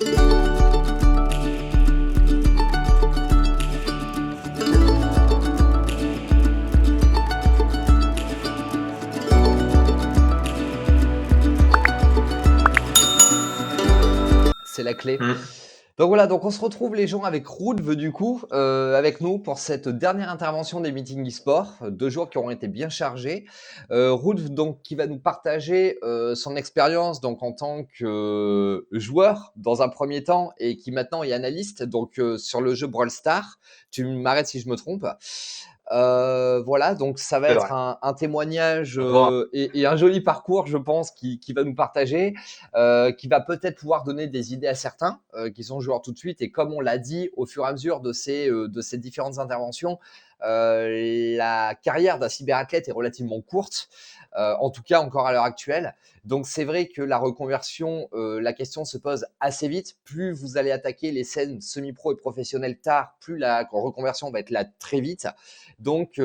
C'est la clé. Mm. Donc voilà, donc on se retrouve les gens avec Roodv du coup, avec nous pour cette dernière intervention des meetings e-sport, 2 jours qui auront été bien chargés. Roodv donc qui va nous partager son expérience donc en tant que joueur dans un premier temps et qui maintenant est analyste donc sur le jeu Brawl Stars. Tu m'arrêtes si je me trompe. Voilà, donc ça va C'est être vrai. un témoignage Bonjour. et un joli parcours, je pense, qui va nous partager, qui va peut-être pouvoir donner des idées à certains qui sont joueurs tout de suite. Et comme on l'a dit, au fur et à mesure de ces différentes interventions, la carrière d'un cyberathlète est relativement courte, en tout cas encore à l'heure actuelle. Donc c'est vrai que la reconversion, la question se pose assez vite. Plus vous allez attaquer les scènes semi-pro et professionnelles tard, plus la reconversion va être là très vite. Donc,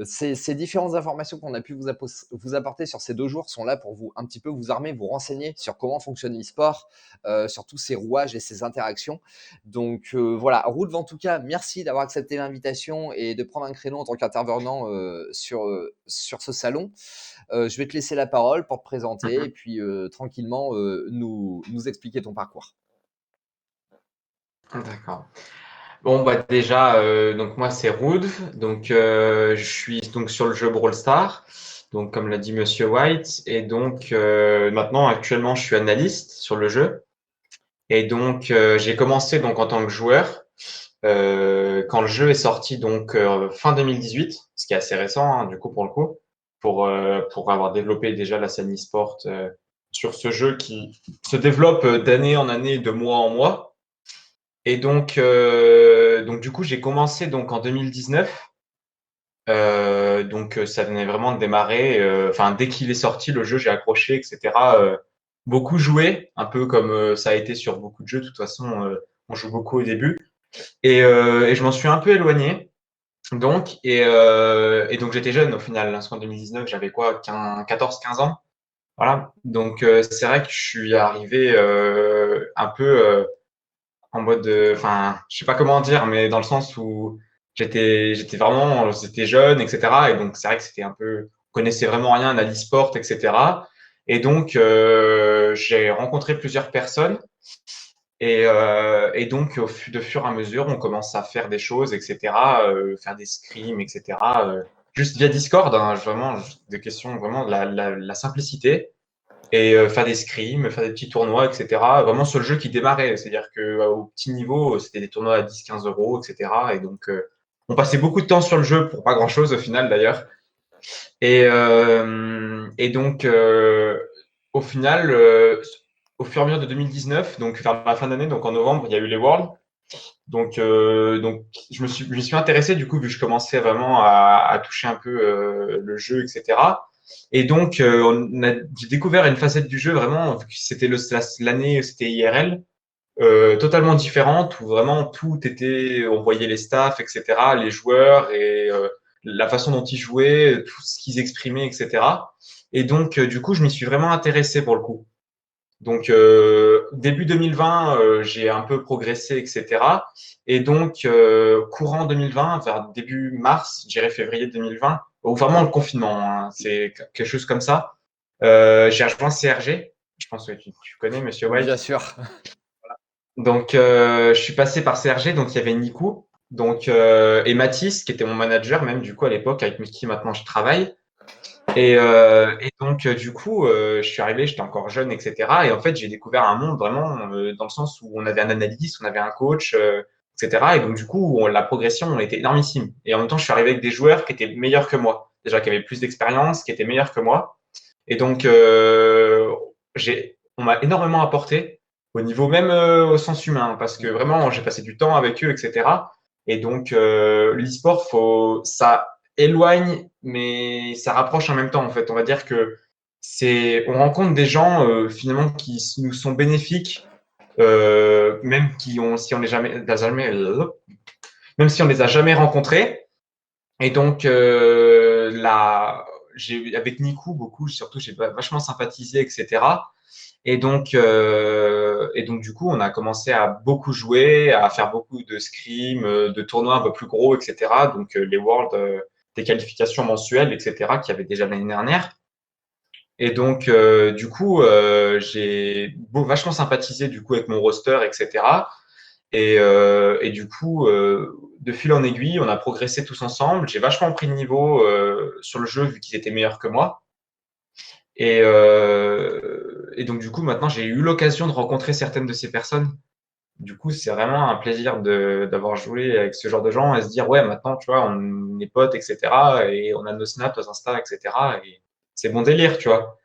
ces différentes informations qu'on a pu vous apporter sur ces 2 jours sont là pour vous un petit peu vous armer, vous renseigner sur comment fonctionne l'e-sport, sur tous ces rouages et ces interactions. Donc voilà, Roodv en tout cas, merci d'avoir accepté l'invitation et de prendre un créneau en tant qu'intervenant sur ce salon. Je vais te laisser la parole pour te présenter et Mhm. puis tranquillement nous expliquer ton parcours. D'accord. Bon, bah déjà, donc moi c'est Roodv, donc je suis donc sur le jeu Brawl Stars, donc comme l'a dit Monsieur White, et donc maintenant actuellement je suis analyste sur le jeu, et donc j'ai commencé donc en tant que joueur quand le jeu est sorti donc fin 2018, ce qui est assez récent hein, du coup pour le coup, pour avoir développé déjà la scène e-sport sur ce jeu qui se développe d'année en année, de mois en mois. Et donc du coup, j'ai commencé donc en 2019. Donc ça venait vraiment de démarrer. Enfin, dès qu'il est sorti, le jeu, j'ai accroché, etc. Beaucoup joué, un peu comme ça a été sur beaucoup de jeux. De toute façon, on joue beaucoup au début. Et je m'en suis un peu éloigné. Et donc j'étais jeune au final. Parce qu'en 2019, j'avais quoi, 14-15 ans. Voilà. Donc c'est vrai que je suis arrivé un peu en mode, enfin, je sais pas comment dire, mais dans le sens où j'étais jeune, etc. Et donc c'est vrai que c'était un peu, on connaissait vraiment rien à l'e-sport, etc. Et donc j'ai rencontré plusieurs personnes et donc de fur et à mesure, on commence à faire des choses, etc. Faire des scrims, etc. Juste via Discord, hein, vraiment des questions vraiment de la simplicité et faire des scrims, faire des petits tournois, etc. Vraiment sur le jeu qui démarrait, c'est-à-dire que au petit niveau, c'était des tournois à 10-15 euros, etc. Et donc, on passait beaucoup de temps sur le jeu pour pas grand-chose au final d'ailleurs. Et donc, au final, au fur et à mesure de 2019, donc vers la fin d'année, donc en novembre, il y a eu les Worlds. Donc je m'y suis intéressé du coup, vu que je commençais vraiment à toucher un peu le jeu, etc. Et donc, j'ai découvert une facette du jeu vraiment, vu que c'était l'année, c'était IRL, totalement différente, où vraiment tout était, on voyait les staffs, etc., les joueurs et la façon dont ils jouaient, tout ce qu'ils exprimaient, etc. Et donc, du coup, je m'y suis vraiment intéressé pour le coup. Donc, début 2020, j'ai un peu progressé, etc. Et donc, courant 2020, vers début mars, je dirais février 2020, ou vraiment le confinement, hein, c'est quelque chose comme ça, j'ai rejoint CRG. Je pense que tu connais Monsieur Bien White. sûr. Donc, je suis passé par CRG, donc il y avait Nico, donc, et Mathis, qui était mon manager, même du coup à l'époque, avec qui maintenant je travaille. Et donc, du coup, je suis arrivé, j'étais encore jeune, etc. Et en fait, j'ai découvert un monde vraiment dans le sens où on avait un analyste, on avait un coach, etc. Et donc, du coup, la progression était énormissime. Et en même temps, je suis arrivé avec des joueurs qui étaient meilleurs que moi, déjà qui avaient plus d'expérience, qui étaient meilleurs que moi. Et donc, on m'a énormément apporté au niveau même au sens humain, parce que vraiment, j'ai passé du temps avec eux, etc. Et donc, l'e-sport, ça éloigne, mais ça rapproche en même temps. En fait, on va dire que on rencontre des gens finalement qui nous sont bénéfiques, même si on les même si on les a jamais rencontrés. Et donc avec Nico beaucoup, surtout j'ai vachement sympathisé, etc. Et donc, du coup, on a commencé à beaucoup jouer, à faire beaucoup de scrims, de tournois un peu plus gros, etc. Donc, les Worlds, des qualifications mensuelles, etc., qu'il y avait déjà l'année dernière. Et donc, du coup, j'ai vachement sympathisé du coup avec mon roster, etc. Et du coup, de fil en aiguille, on a progressé tous ensemble. J'ai vachement pris de niveau sur le jeu vu qu'ils étaient meilleurs que moi. Et donc, du coup, maintenant, j'ai eu l'occasion de rencontrer certaines de ces personnes. Du coup, c'est vraiment un plaisir d'avoir joué avec ce genre de gens et se dire, ouais, maintenant, tu vois, on est potes, etc. Et on a nos snaps, nos Insta, etc. Et c'est bon délire, tu vois.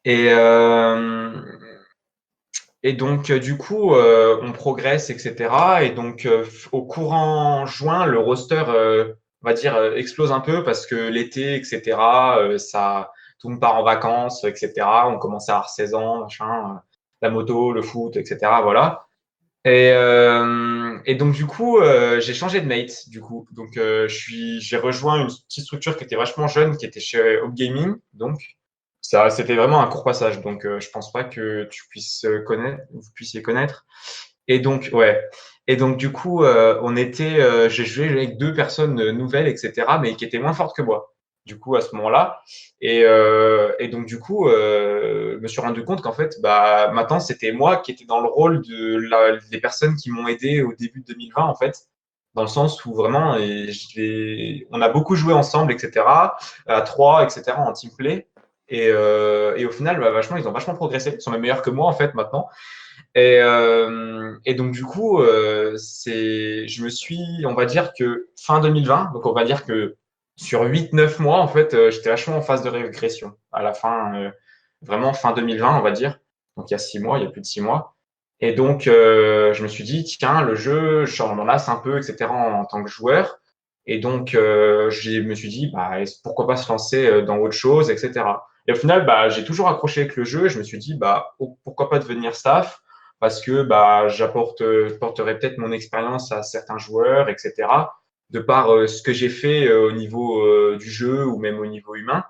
Et, euh, et donc, du coup, on progresse, etc. Et donc, au courant juin, le roster, on va dire, explose un peu parce que l'été, etc., tout le monde part en vacances, etc. On commence à avoir 16 ans, machin, la moto, le foot, etc. Voilà. Et donc, du coup, j'ai changé de mate, du coup. Donc, j'ai rejoint une petite structure qui était vachement jeune, qui était chez Hop Gaming. Donc, ça, c'était vraiment un court passage. Donc, je pense pas que tu puisses connaître, vous puissiez connaître. Et donc, ouais. Et donc, du coup, j'ai joué avec deux personnes nouvelles, etc., mais qui étaient moins fortes que moi. Du coup, à ce moment-là. Et donc, du coup, je me suis rendu compte qu'en fait, bah, maintenant, c'était moi qui étais dans le rôle des personnes qui m'ont aidé au début de 2020, en fait. Dans le sens où vraiment, on a beaucoup joué ensemble, etc., à trois, etc., en team play. Et au final, bah, vachement, ils ont vachement progressé. Ils sont même meilleurs que moi, en fait, maintenant. Et donc, du coup, je me suis, on va dire que fin 2020, donc on va dire que sur 8-9 mois, en fait, j'étais vachement en phase de régression. À la fin, vraiment fin 2020, on va dire. Donc, il y a 6 mois, il y a plus de 6 mois. Et donc, je me suis dit, tiens, le jeu, j'en m'en lasse un peu, etc., en tant que joueur. Et donc, je me suis dit, bah, pourquoi pas se lancer dans autre chose, etc. Et au final, bah, j'ai toujours accroché avec le jeu. Et je me suis dit, bah, pourquoi pas devenir staff? Parce que bah, porterai peut-être mon expérience à certains joueurs, etc., de par ce que j'ai fait au niveau du jeu ou même au niveau humain.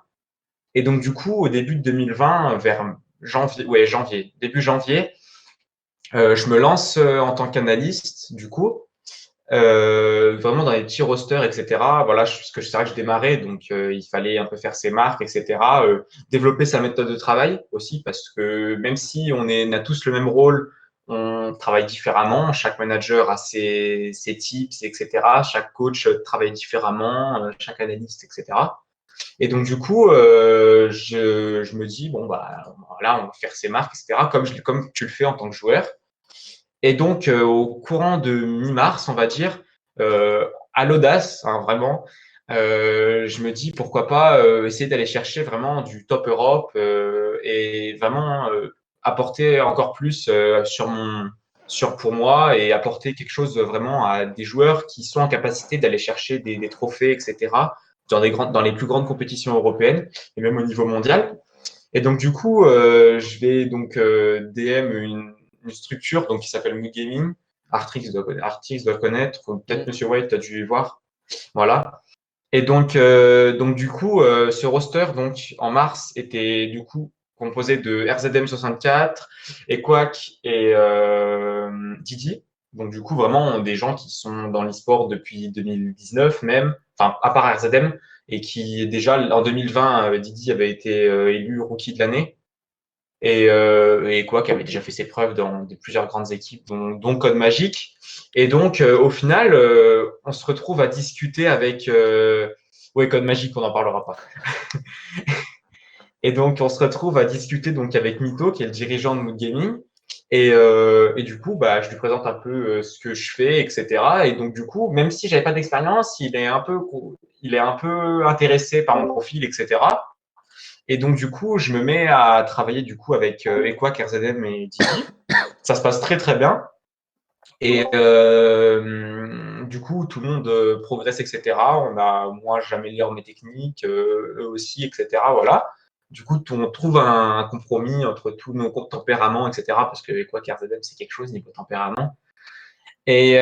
Et donc, du coup, au début de 2020, vers début janvier, je me lance en tant qu'analyste, du coup, vraiment dans les petits rosters, etc. Voilà, parce que c'est vrai que je démarrais, donc il fallait un peu faire ses marques, etc. Développer sa méthode de travail aussi, parce que même si on a tous le même rôle, on travaille différemment. Chaque manager a ses tips, etc. Chaque coach travaille différemment, chaque analyste, etc. Et donc du coup, je me dis bon bah voilà, on va faire ses marques, etc. Comme tu le fais en tant que joueur. Et donc, au courant de mi-mars, on va dire, à l'audace, hein, vraiment, je me dis pourquoi pas essayer d'aller chercher vraiment du top Europe et vraiment apporter encore plus pour moi et apporter quelque chose vraiment à des joueurs qui sont en capacité d'aller chercher des trophées, etc., dans les plus grandes compétitions européennes et même au niveau mondial. Et donc, du coup, je vais donc DM une structure donc, qui s'appelle Mood Gaming. Artix doit connaître, ou peut-être Mm. Monsieur White, tu as dû voir. Voilà. Et donc du coup, ce roster, donc, en mars, était du coup composé de RZM64, Equac et Didi. Donc, du coup, vraiment des gens qui sont dans l'e-sport depuis 2019 même, enfin, à part RZM, et qui déjà en 2020, Didi avait été élu rookie de l'année. Et quoi, qui avait déjà fait ses preuves dans plusieurs grandes équipes, dont Code Magic. Et donc, au final, on se retrouve à discuter avec. Ouais, Code Magic, on n'en parlera pas. Et donc, on se retrouve à discuter donc avec Mito, qui est le dirigeant de Mood Gaming. Et du coup, bah, je lui présente un peu ce que je fais, etc. Et donc, du coup, même si j'avais pas d'expérience, il est un peu intéressé par mon profil, etc. Et donc, du coup, je me mets à travailler du coup avec Equac, RZM et Didi. Ça se passe très, très bien. Et du coup, tout le monde progresse, etc. Moi, j'améliore mes techniques, eux aussi, etc. Voilà. Du coup, on trouve un compromis entre tous nos tempéraments, etc. Parce que Equac, RZM, c'est quelque chose niveau tempérament. Et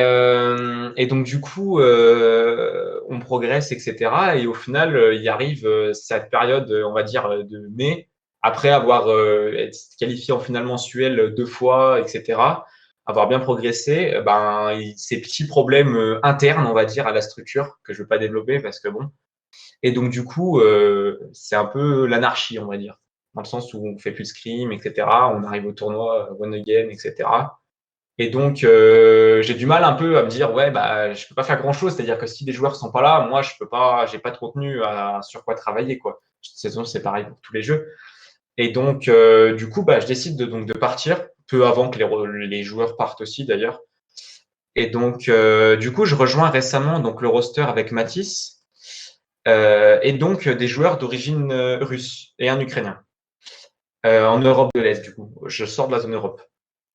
donc, du coup, on progresse, etc. Et au final, il arrive cette période, on va dire, de mai, après avoir été qualifié en finale mensuelle 2 fois, etc., avoir bien progressé, ces petits problèmes internes, on va dire, à la structure que je ne veux pas développer parce que bon. Et donc du coup, c'est un peu l'anarchie, on va dire, dans le sens où on fait plus de scrim, etc. On arrive au tournoi one again, etc. Et donc, j'ai du mal un peu à me dire, ouais, je peux pas faire grand-chose. C'est-à-dire que si des joueurs sont pas là, moi, je peux pas, j'ai pas de contenu sur quoi travailler, quoi. Cette saison, c'est pareil pour tous les jeux. Et donc, du coup, je décide de partir peu avant que les joueurs partent aussi, d'ailleurs. Et donc, du coup, je rejoins récemment donc le roster avec Matisse et donc des joueurs d'origine russe et un Ukrainien en Europe de l'Est. Du coup, je sors de la zone Europe.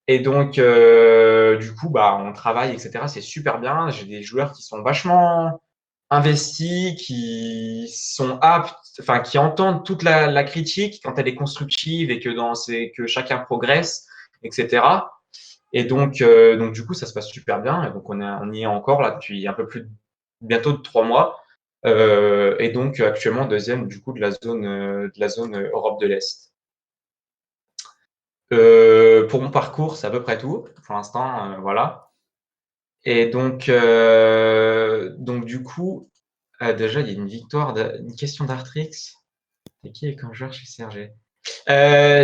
Et donc, du coup, on travaille, etc. C'est super bien. J'ai des joueurs qui sont vachement investis, qui sont aptes, enfin, qui entendent toute la critique quand elle est constructive et que chacun progresse, etc. Et donc, du coup, ça se passe super bien. Et donc, on y est encore là depuis un peu plus, bientôt de 3 mois. Et donc, actuellement, deuxième, du coup, de la zone Europe de l'Est. Pour mon parcours, c'est à peu près tout. Pour l'instant, voilà. Et donc du coup, déjà, il y a une victoire, une question d'Artrix. C'est qui est comme joueur chez CRG?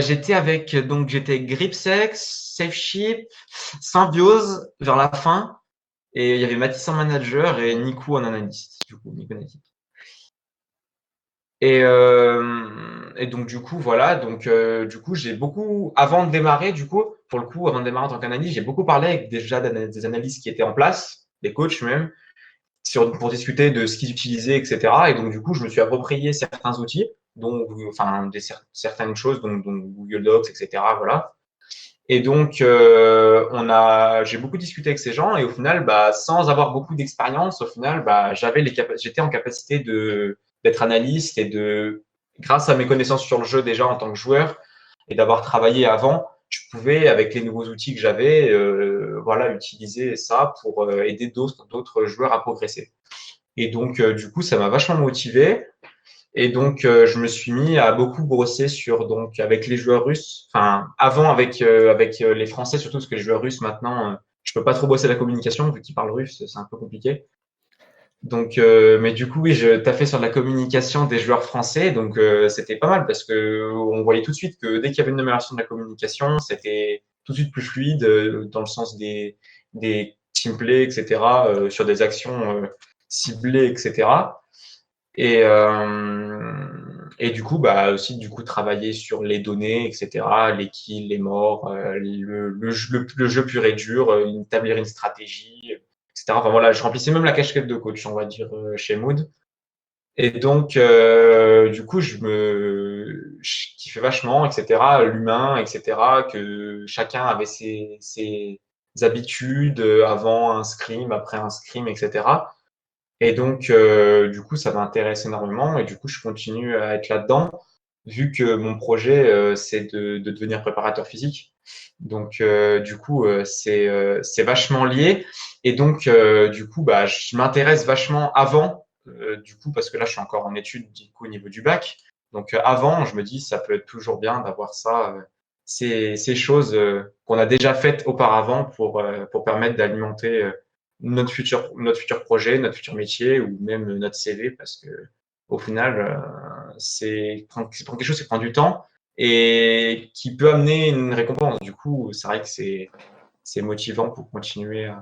J'étais Gripsex, SafeShip, Symbiose vers la fin. Et il y avait Mathis en manager et Nico en analyste, du coup, Nico Natic. Et donc du coup voilà, donc du coup j'ai beaucoup avant de démarrer, du coup pour le coup avant de démarrer en tant qu'analyste, j'ai beaucoup parlé avec déjà des analystes qui étaient en place, des coachs même, pour discuter de ce qu'ils utilisaient, etc. Et donc du coup je me suis approprié certains outils, dont enfin certaines choses, dont Google Docs, etc. Voilà. Et donc j'ai beaucoup discuté avec ces gens et au final, sans avoir beaucoup d'expérience, au final, j'étais en capacité d'être analyste et grâce à mes connaissances sur le jeu déjà en tant que joueur et d'avoir travaillé avant, je pouvais, avec les nouveaux outils que j'avais, voilà, utiliser ça pour aider d'autres joueurs à progresser. Et donc, du coup, ça m'a vachement motivé. Et donc, je me suis mis à beaucoup brosser avec les joueurs russes. Enfin, avant avec les Français surtout, parce que les joueurs russes maintenant, je peux pas trop bosser la communication vu qu'ils parlent russe, c'est un peu compliqué. Donc, mais du coup, oui, je taffais sur la communication des joueurs français, donc c'était pas mal parce que on voyait tout de suite que dès qu'il y avait une amélioration de la communication, c'était tout de suite plus fluide dans le sens des teamplays, etc., sur des actions ciblées, etc. Et du coup, aussi du coup travailler sur les données, etc., les kills, les morts, le jeu pur et dur, établir une stratégie, etc. Enfin voilà, je remplissais même la casquette de coach, on va dire, chez Mood. Et donc, du coup, je kiffais vachement, etc., l'humain, etc., que chacun avait ses habitudes avant un scrim, après un scrim, etc. Et donc, du coup, ça m'intéresse énormément et du coup, je continue à être là-dedans, vu que mon projet, c'est de devenir préparateur physique. Donc, du coup, c'est vachement lié. Et donc, du coup, je m'intéresse vachement avant, du coup, parce que là, je suis encore en études, du coup, au niveau du bac. Donc, avant, je me dis, ça peut être toujours bien d'avoir ça, ces choses qu'on a déjà faites auparavant pour permettre d'alimenter notre futur projet, notre futur métier ou même notre CV parce que au final, c'est prendre quelque chose qui prend du temps et qui peut amener une récompense. Du coup, c'est vrai que c'est motivant pour continuer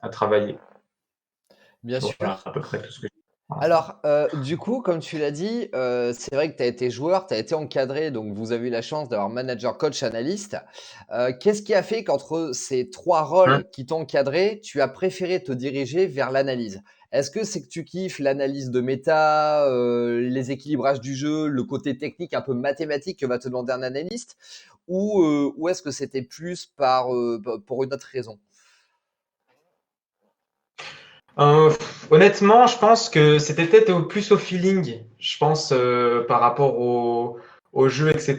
à travailler. Bien Voilà sûr. à peu près tout ce que j'ai pour l'instant. Alors, du coup, comme tu l'as dit, c'est vrai que tu as été joueur, tu as été encadré, donc vous avez eu la chance d'avoir manager, coach, analyste. Qu'est-ce qui a fait qu'entre ces 3 Hum. rôles qui t'ont encadré, tu as préféré te diriger vers l'analyse? Est-ce que c'est que tu kiffes l'analyse de méta, les équilibrages du jeu, le côté technique un peu mathématique que va te demander un analyste? Ou est-ce que c'était plus pour une autre raison? Honnêtement, je pense que c'était peut-être plus au feeling, je pense, par rapport au jeu, etc.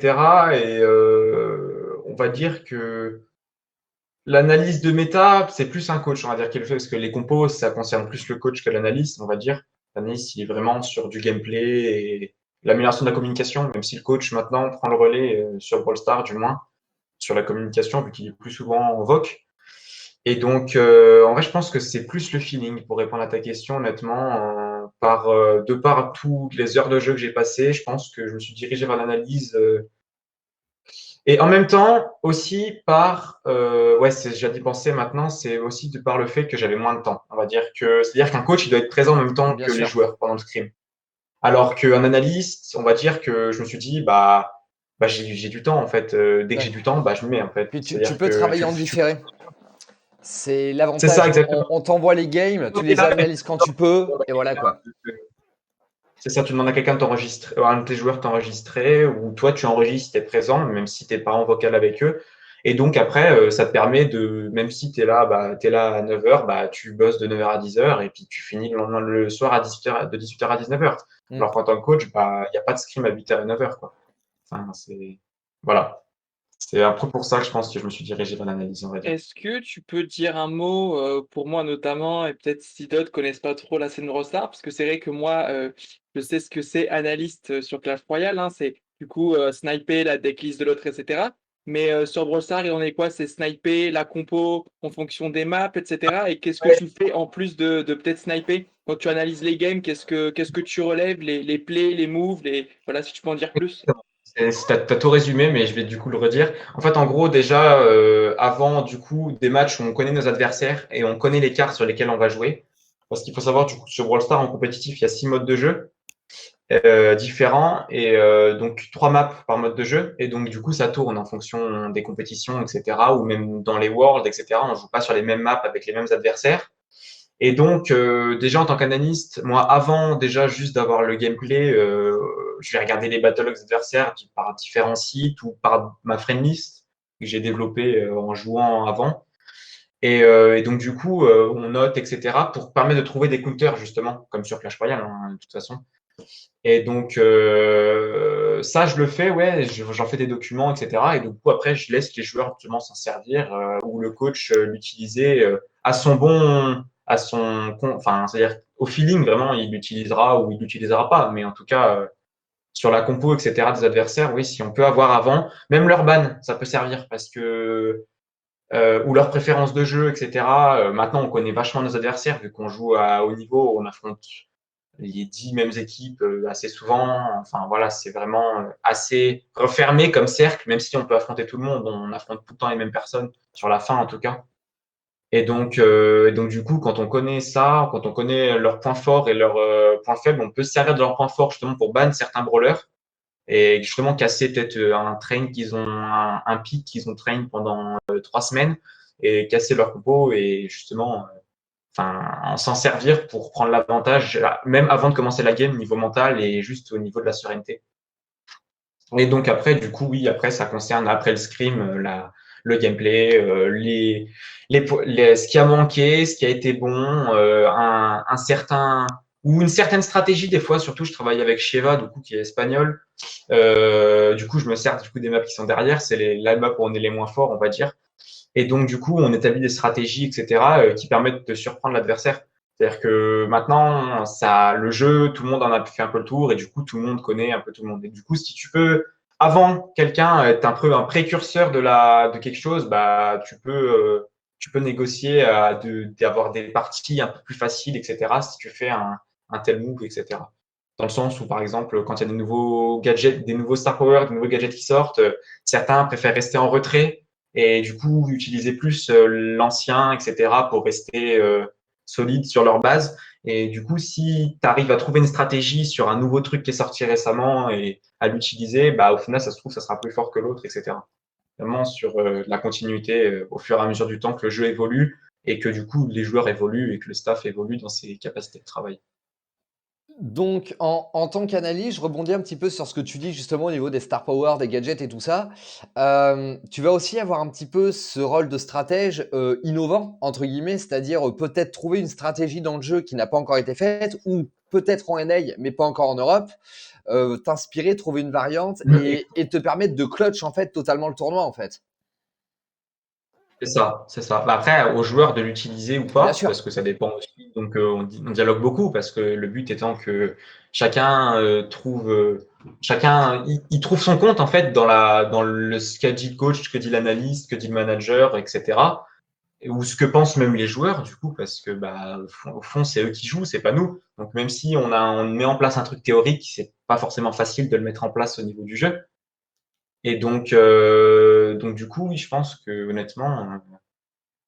Et on va dire que l'analyse de méta, c'est plus un coach, on va dire, quelque chose, parce que les compos, ça concerne plus le coach que l'analyste, on va dire. L'analyste, il est vraiment sur du gameplay l'amélioration de la communication, même si le coach maintenant prend le relais sur Brawl Stars, du moins, sur la communication, vu qu'il est plus souvent en voc. Et donc, en vrai, je pense que c'est plus le feeling pour répondre à ta question, honnêtement. De par toutes les heures de jeu que j'ai passées, je pense que je me suis dirigé vers l'analyse. Et en même temps, aussi ouais, j'ai d'y penser maintenant, c'est aussi de par le fait que j'avais moins de temps. C'est-à-dire qu'un coach, il doit être présent en même temps Bien que les sûr. joueurs pendant le scrim. Alors qu'un analyste, on va dire que je me suis dit, bah j'ai du temps en fait. Dès que j'ai Ouais. du temps, bah je me mets en fait. Puis tu C'est-à-dire peux que travailler en différé. C'est c'est ça l'avantage. exactement. On t'envoie les games, tu les analyses quand tu peux, et voilà quoi. C'est ça, tu demandes à quelqu'un de t'enregistrer, un de tes joueurs t'enregistrer, ou toi tu enregistres, t'es présent, même si t'es pas en vocal avec eux. Et donc après, ça te permet de, même si t'es là à 9h, bah, tu bosses de 9h à 10h, et puis tu finis le lendemain le soir à 18h, de 18h à 19h. Mm. Alors qu'en tant que coach, bah, il n'y a pas de scrim à 8h et 9h, quoi. Enfin, voilà. C'est un peu pour ça que je pense que je me suis dirigé vers l'analyse, on va dire. Est-ce que tu peux dire un mot pour moi notamment, et peut-être si d'autres connaissent pas trop la scène Brawl Stars, parce que c'est vrai que moi, je sais ce que c'est analyste sur Clash Royale, hein, c'est du coup sniper la decklist de l'autre, etc. Mais sur Brawl Stars, il en est quoi? C'est sniper la compo en fonction des maps, etc. Et qu'est-ce que tu fais en plus de peut-être sniper? Quand tu analyses les games, qu'est-ce que tu relèves, les plays, les moves, voilà, si tu peux en dire plus. T'as tout résumé, mais je vais du coup le redire. En fait, en gros, déjà, avant du coup des matchs où on connaît nos adversaires et on connaît les cartes sur lesquelles on va jouer. Parce qu'il faut savoir, du coup, sur Brawl Stars en compétitif, il y a 6 modes de jeu différents et donc 3 maps par mode de jeu. Et donc, du coup, ça tourne en fonction des compétitions, etc. Ou même dans les Worlds, etc. On joue pas sur les mêmes maps avec les mêmes adversaires. Et donc, déjà en tant qu'analyste, moi, avant déjà juste d'avoir le gameplay, je vais regarder les battle logs adversaires par différents sites ou par ma friend list que j'ai développée en jouant avant. Et donc, du coup, on note, etc. pour permettre de trouver des counters, justement, comme sur Clash Royale, hein, de toute façon. Et donc, ça, je le fais, ouais, j'en fais des documents, etc. Et du coup, après, je laisse les joueurs justement s'en servir ou le coach l'utiliser enfin, c'est-à-dire au feeling, vraiment, il l'utilisera ou il l'utilisera pas. Mais en tout cas, sur la compo, etc. des adversaires, oui, si on peut avoir avant, même leur ban, ça peut servir parce que ou leur préférence de jeu, etc. Maintenant, on connaît vachement nos adversaires vu qu'on joue à haut niveau, on affronte les 10 mêmes équipes assez souvent. Enfin voilà, c'est vraiment assez refermé comme cercle, même si on peut affronter tout le monde, on affronte tout le temps les mêmes personnes, sur la fin en tout cas. Et donc du coup, quand on connaît ça, quand on connaît leurs points forts et leurs points faibles, on peut se servir de leurs points forts justement pour ban certains brawlers et justement casser peut-être un pic qu'ils ont train pendant 3 semaines et casser leur compo et justement enfin, s'en servir pour prendre l'avantage, même avant de commencer la game, niveau mental et juste au niveau de la sérénité. Et donc après, du coup, oui, après, ça concerne après le scrim, le gameplay, ce qui a manqué, ce qui a été bon, un certain ou une certaine stratégie des fois. Surtout, je travaille avec Sheva, du coup, qui est espagnol. Du coup, je me sers du coup des maps qui sont derrière. C'est la map où on est les moins forts, on va dire. Et donc, du coup, on établit des stratégies, etc., qui permettent de surprendre l'adversaire. C'est-à-dire que maintenant, le jeu, tout le monde en a fait un peu le tour, et du coup, tout le monde connaît un peu tout le monde. Et du coup, si tu peux, avant quelqu'un, être un peu un précurseur de quelque chose, bah, tu peux négocier d'avoir des parties un peu plus faciles, etc., si tu fais un tel move, etc. Dans le sens où, par exemple, quand il y a des nouveaux gadgets, des nouveaux Star Power, des nouveaux gadgets qui sortent, certains préfèrent rester en retrait et du coup utiliser plus l'ancien, etc., pour rester solide sur leur base. Et du coup, si tu arrives à trouver une stratégie sur un nouveau truc qui est sorti récemment et à l'utiliser, bah, au final, ça se trouve, ça sera plus fort que l'autre, etc. Vraiment sur la continuité au fur et à mesure du temps que le jeu évolue et que du coup, les joueurs évoluent et que le staff évolue dans ses capacités de travail. Donc, en tant qu'analyste, je rebondis un petit peu sur ce que tu dis justement au niveau des star power, des gadgets et tout ça. Tu vas aussi avoir un petit peu ce rôle de stratège innovant, entre guillemets, c'est-à-dire peut-être trouver une stratégie dans le jeu qui n'a pas encore été faite, ou peut-être en NA, mais pas encore en Europe, t'inspirer, trouver une variante et te permettre de clutch en fait totalement le tournoi en fait. C'est ça, c'est ça. Bah, après, aux joueurs de l'utiliser ou Bien pas, sûr. parce que ça dépend aussi. Donc, on dialogue beaucoup parce que le but étant que chacun il trouve son compte en fait dans ce qu'a dit le coach, ce que dit l'analyste, ce que dit le manager, etc. Ou ce que pensent même les joueurs du coup, parce que bah au fond c'est eux qui jouent, c'est pas nous. Donc même si on met en place un truc théorique, c'est pas forcément facile de le mettre en place au niveau du jeu. Et donc du coup, oui, je pense que honnêtement,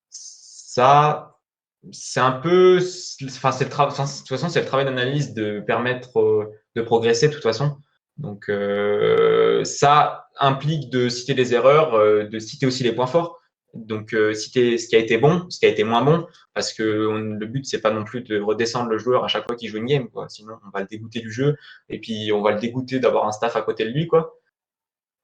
ça, c'est un peu, enfin, de toute façon, c'est le travail d'analyse de permettre de progresser de toute façon. Donc, ça implique de citer les erreurs, de citer aussi les points forts. Donc, citer ce qui a été bon, ce qui a été moins bon, parce que le but, c'est pas non plus de redescendre le joueur à chaque fois qu'il joue une game, quoi. Sinon, on va le dégoûter du jeu, et puis on va le dégoûter d'avoir un staff à côté de lui, quoi.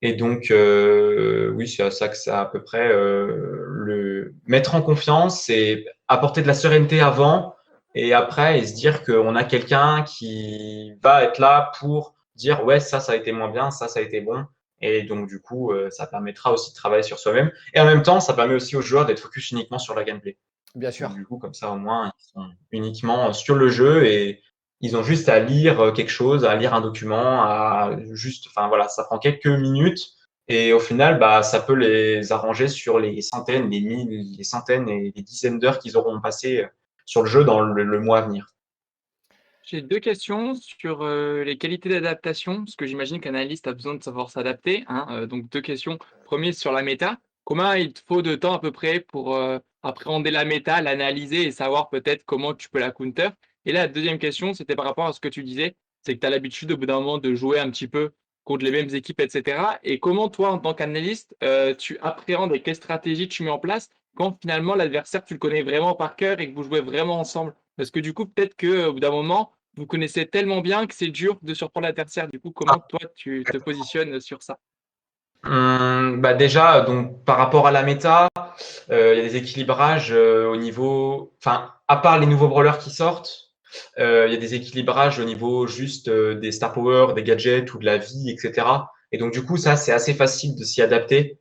Et donc, oui, c'est à ça que ça à peu près le mettre en confiance et apporter de la sérénité avant et après et se dire qu'on a quelqu'un qui va être là pour dire ouais, ça a été moins bien, ça a été bon. Et donc, du coup, ça permettra aussi de travailler sur soi-même. Et en même temps, ça permet aussi aux joueurs d'être focus uniquement sur la gameplay. Bien Donc, sûr. du coup, comme ça, au moins, ils sont uniquement sur le jeu et ils ont juste à lire quelque chose, à lire un document, enfin voilà, ça prend quelques minutes et au final, bah, ça peut les arranger sur les centaines, les mille, les centaines et les dizaines d'heures qu'ils auront passé sur le jeu dans le mois à venir. J'ai 2 questions sur, les qualités d'adaptation, parce que j'imagine qu'un analyste a besoin de savoir s'adapter, hein, donc 2 questions. 1er sur la méta. Combien il te faut de temps à peu près pour, appréhender la méta, l'analyser et savoir peut-être comment tu peux la counter? Et la deuxième question, c'était par rapport à ce que tu disais, c'est que tu as l'habitude au bout d'un moment de jouer un petit peu contre les mêmes équipes et cetera, et comment toi, en tant qu'analyste, tu appréhendes et quelle stratégie tu mets en place quand finalement l'adversaire, tu le connais vraiment par cœur et que vous jouez vraiment ensemble? Parce que du coup, peut-être qu'au bout d'un moment, vous connaissez tellement bien que c'est dur de surprendre l'adversaire. Du coup, comment toi tu te positionnes sur ça? Bah déjà, donc par rapport à la méta, il y a des équilibrages au niveau, enfin, à part les nouveaux brawlers qui sortent, il y a des équilibrages au niveau juste des star power, des gadgets ou de la vie, etc. Et donc du coup, ça c'est assez facile de s'y adapter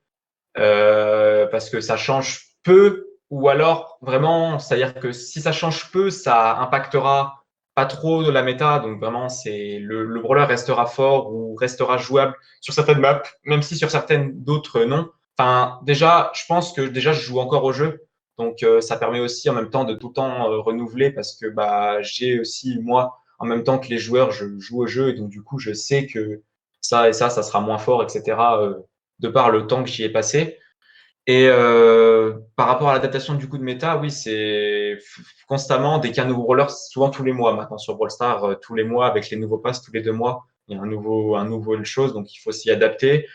parce que ça change peu ou alors vraiment, c'est-à-dire que si ça change peu, ça impactera pas trop de la méta. Donc vraiment, c'est le brawler restera fort ou restera jouable sur certaines maps, même si sur certaines d'autres non. Enfin, déjà, je pense que déjà je joue encore au jeu, donc ça permet aussi en même temps de tout le temps renouveler parce que bah j'ai aussi moi en même temps que les joueurs, je joue au jeu et donc du coup je sais que ça et ça sera moins fort, etc. De par le temps que j'y ai passé. Et par rapport à l'adaptation du coup de méta, oui, c'est constamment dès qu'il y a un nouveau roller, souvent tous les mois maintenant sur Brawl Stars, tous les mois avec les nouveaux passes, tous les 2 mois, il y a un nouveau une chose, donc il faut s'y adapter.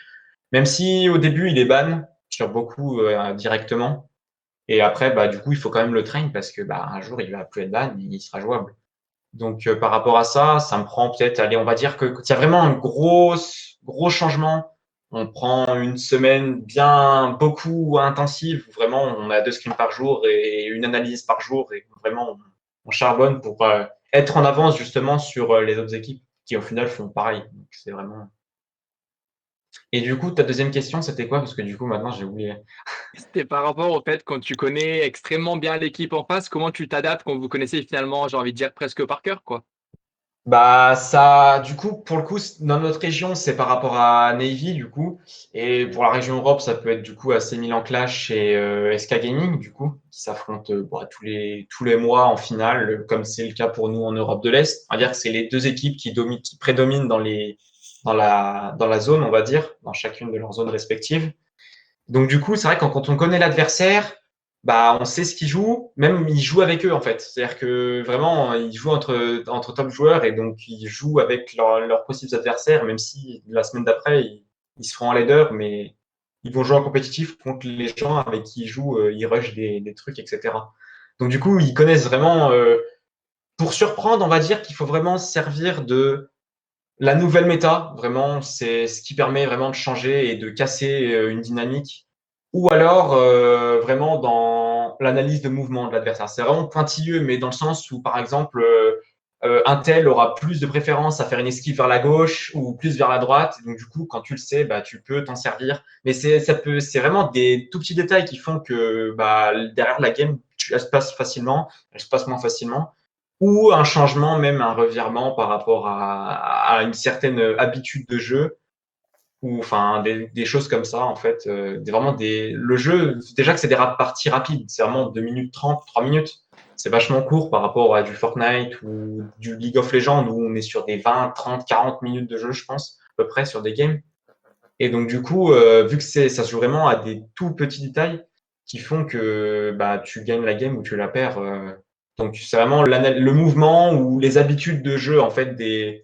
Même si au début il est ban sur beaucoup directement, et après bah du coup il faut quand même le train parce que bah un jour il va plus être ban, il sera jouable. Donc par rapport à ça, ça me prend peut-être, allez, on va dire que quand il y a vraiment un gros changement, on prend une semaine bien beaucoup intensive où vraiment on a 2 scrims par jour et une analyse par jour et vraiment on charbonne pour être en avance justement sur les autres équipes qui au final font pareil. Donc c'est vraiment. Et du coup, ta deuxième question, c'était quoi? Parce que du coup maintenant j'ai oublié. C'était par rapport au fait quand tu connais extrêmement bien l'équipe en face, comment tu t'adaptes quand vous connaissez finalement, j'ai envie de dire presque par cœur, quoi? Bah ça, du coup, pour le coup, dans notre région, c'est par rapport à Navy, du coup, et pour la région Europe, ça peut être du coup AC Milan Clash et SK Gaming, du coup, qui s'affrontent bah, tous les mois en finale, comme c'est le cas pour nous en Europe de l'Est. On va dire que c'est les deux équipes qui prédominent dans la zone, on va dire, dans chacune de leurs zones respectives. Donc du coup, c'est vrai que quand on connaît l'adversaire, bah on sait ce qu'il joue, même il joue avec eux en fait. C'est-à-dire que vraiment, il joue entre top joueurs et donc ils jouent avec leurs possibles adversaires, même si la semaine d'après, ils se feront en leader, mais ils vont jouer en compétitif contre les gens avec qui ils jouent, ils rushent des trucs, etc. Donc du coup, ils connaissent vraiment, pour surprendre, on va dire qu'il faut vraiment se servir de la nouvelle méta, vraiment, c'est ce qui permet vraiment de changer et de casser une dynamique. Ou alors, vraiment dans l'analyse de mouvement de l'adversaire. C'est vraiment pointilleux, mais dans le sens où, par exemple, un tel aura plus de préférence à faire une esquive vers la gauche ou plus vers la droite. Donc, du coup, quand tu le sais, bah, tu peux t'en servir. Mais c'est vraiment des tout petits détails qui font que bah, derrière la game, elle se passe facilement, elle se passe moins facilement. Ou un changement, même un revirement par rapport à une certaine habitude de jeu ou enfin des choses comme ça en fait le jeu déjà que c'est des parties rapides, c'est vraiment 2 minutes 30, 3 minutes, c'est vachement court par rapport à du Fortnite ou du League of Legends où on est sur des 20, 30, 40 minutes de jeu, je pense à peu près sur des games. Et donc du coup vu que ça se joue vraiment à des tout petits détails qui font que bah tu gagnes la game ou tu la perds, donc c'est vraiment le mouvement ou les habitudes de jeu en fait des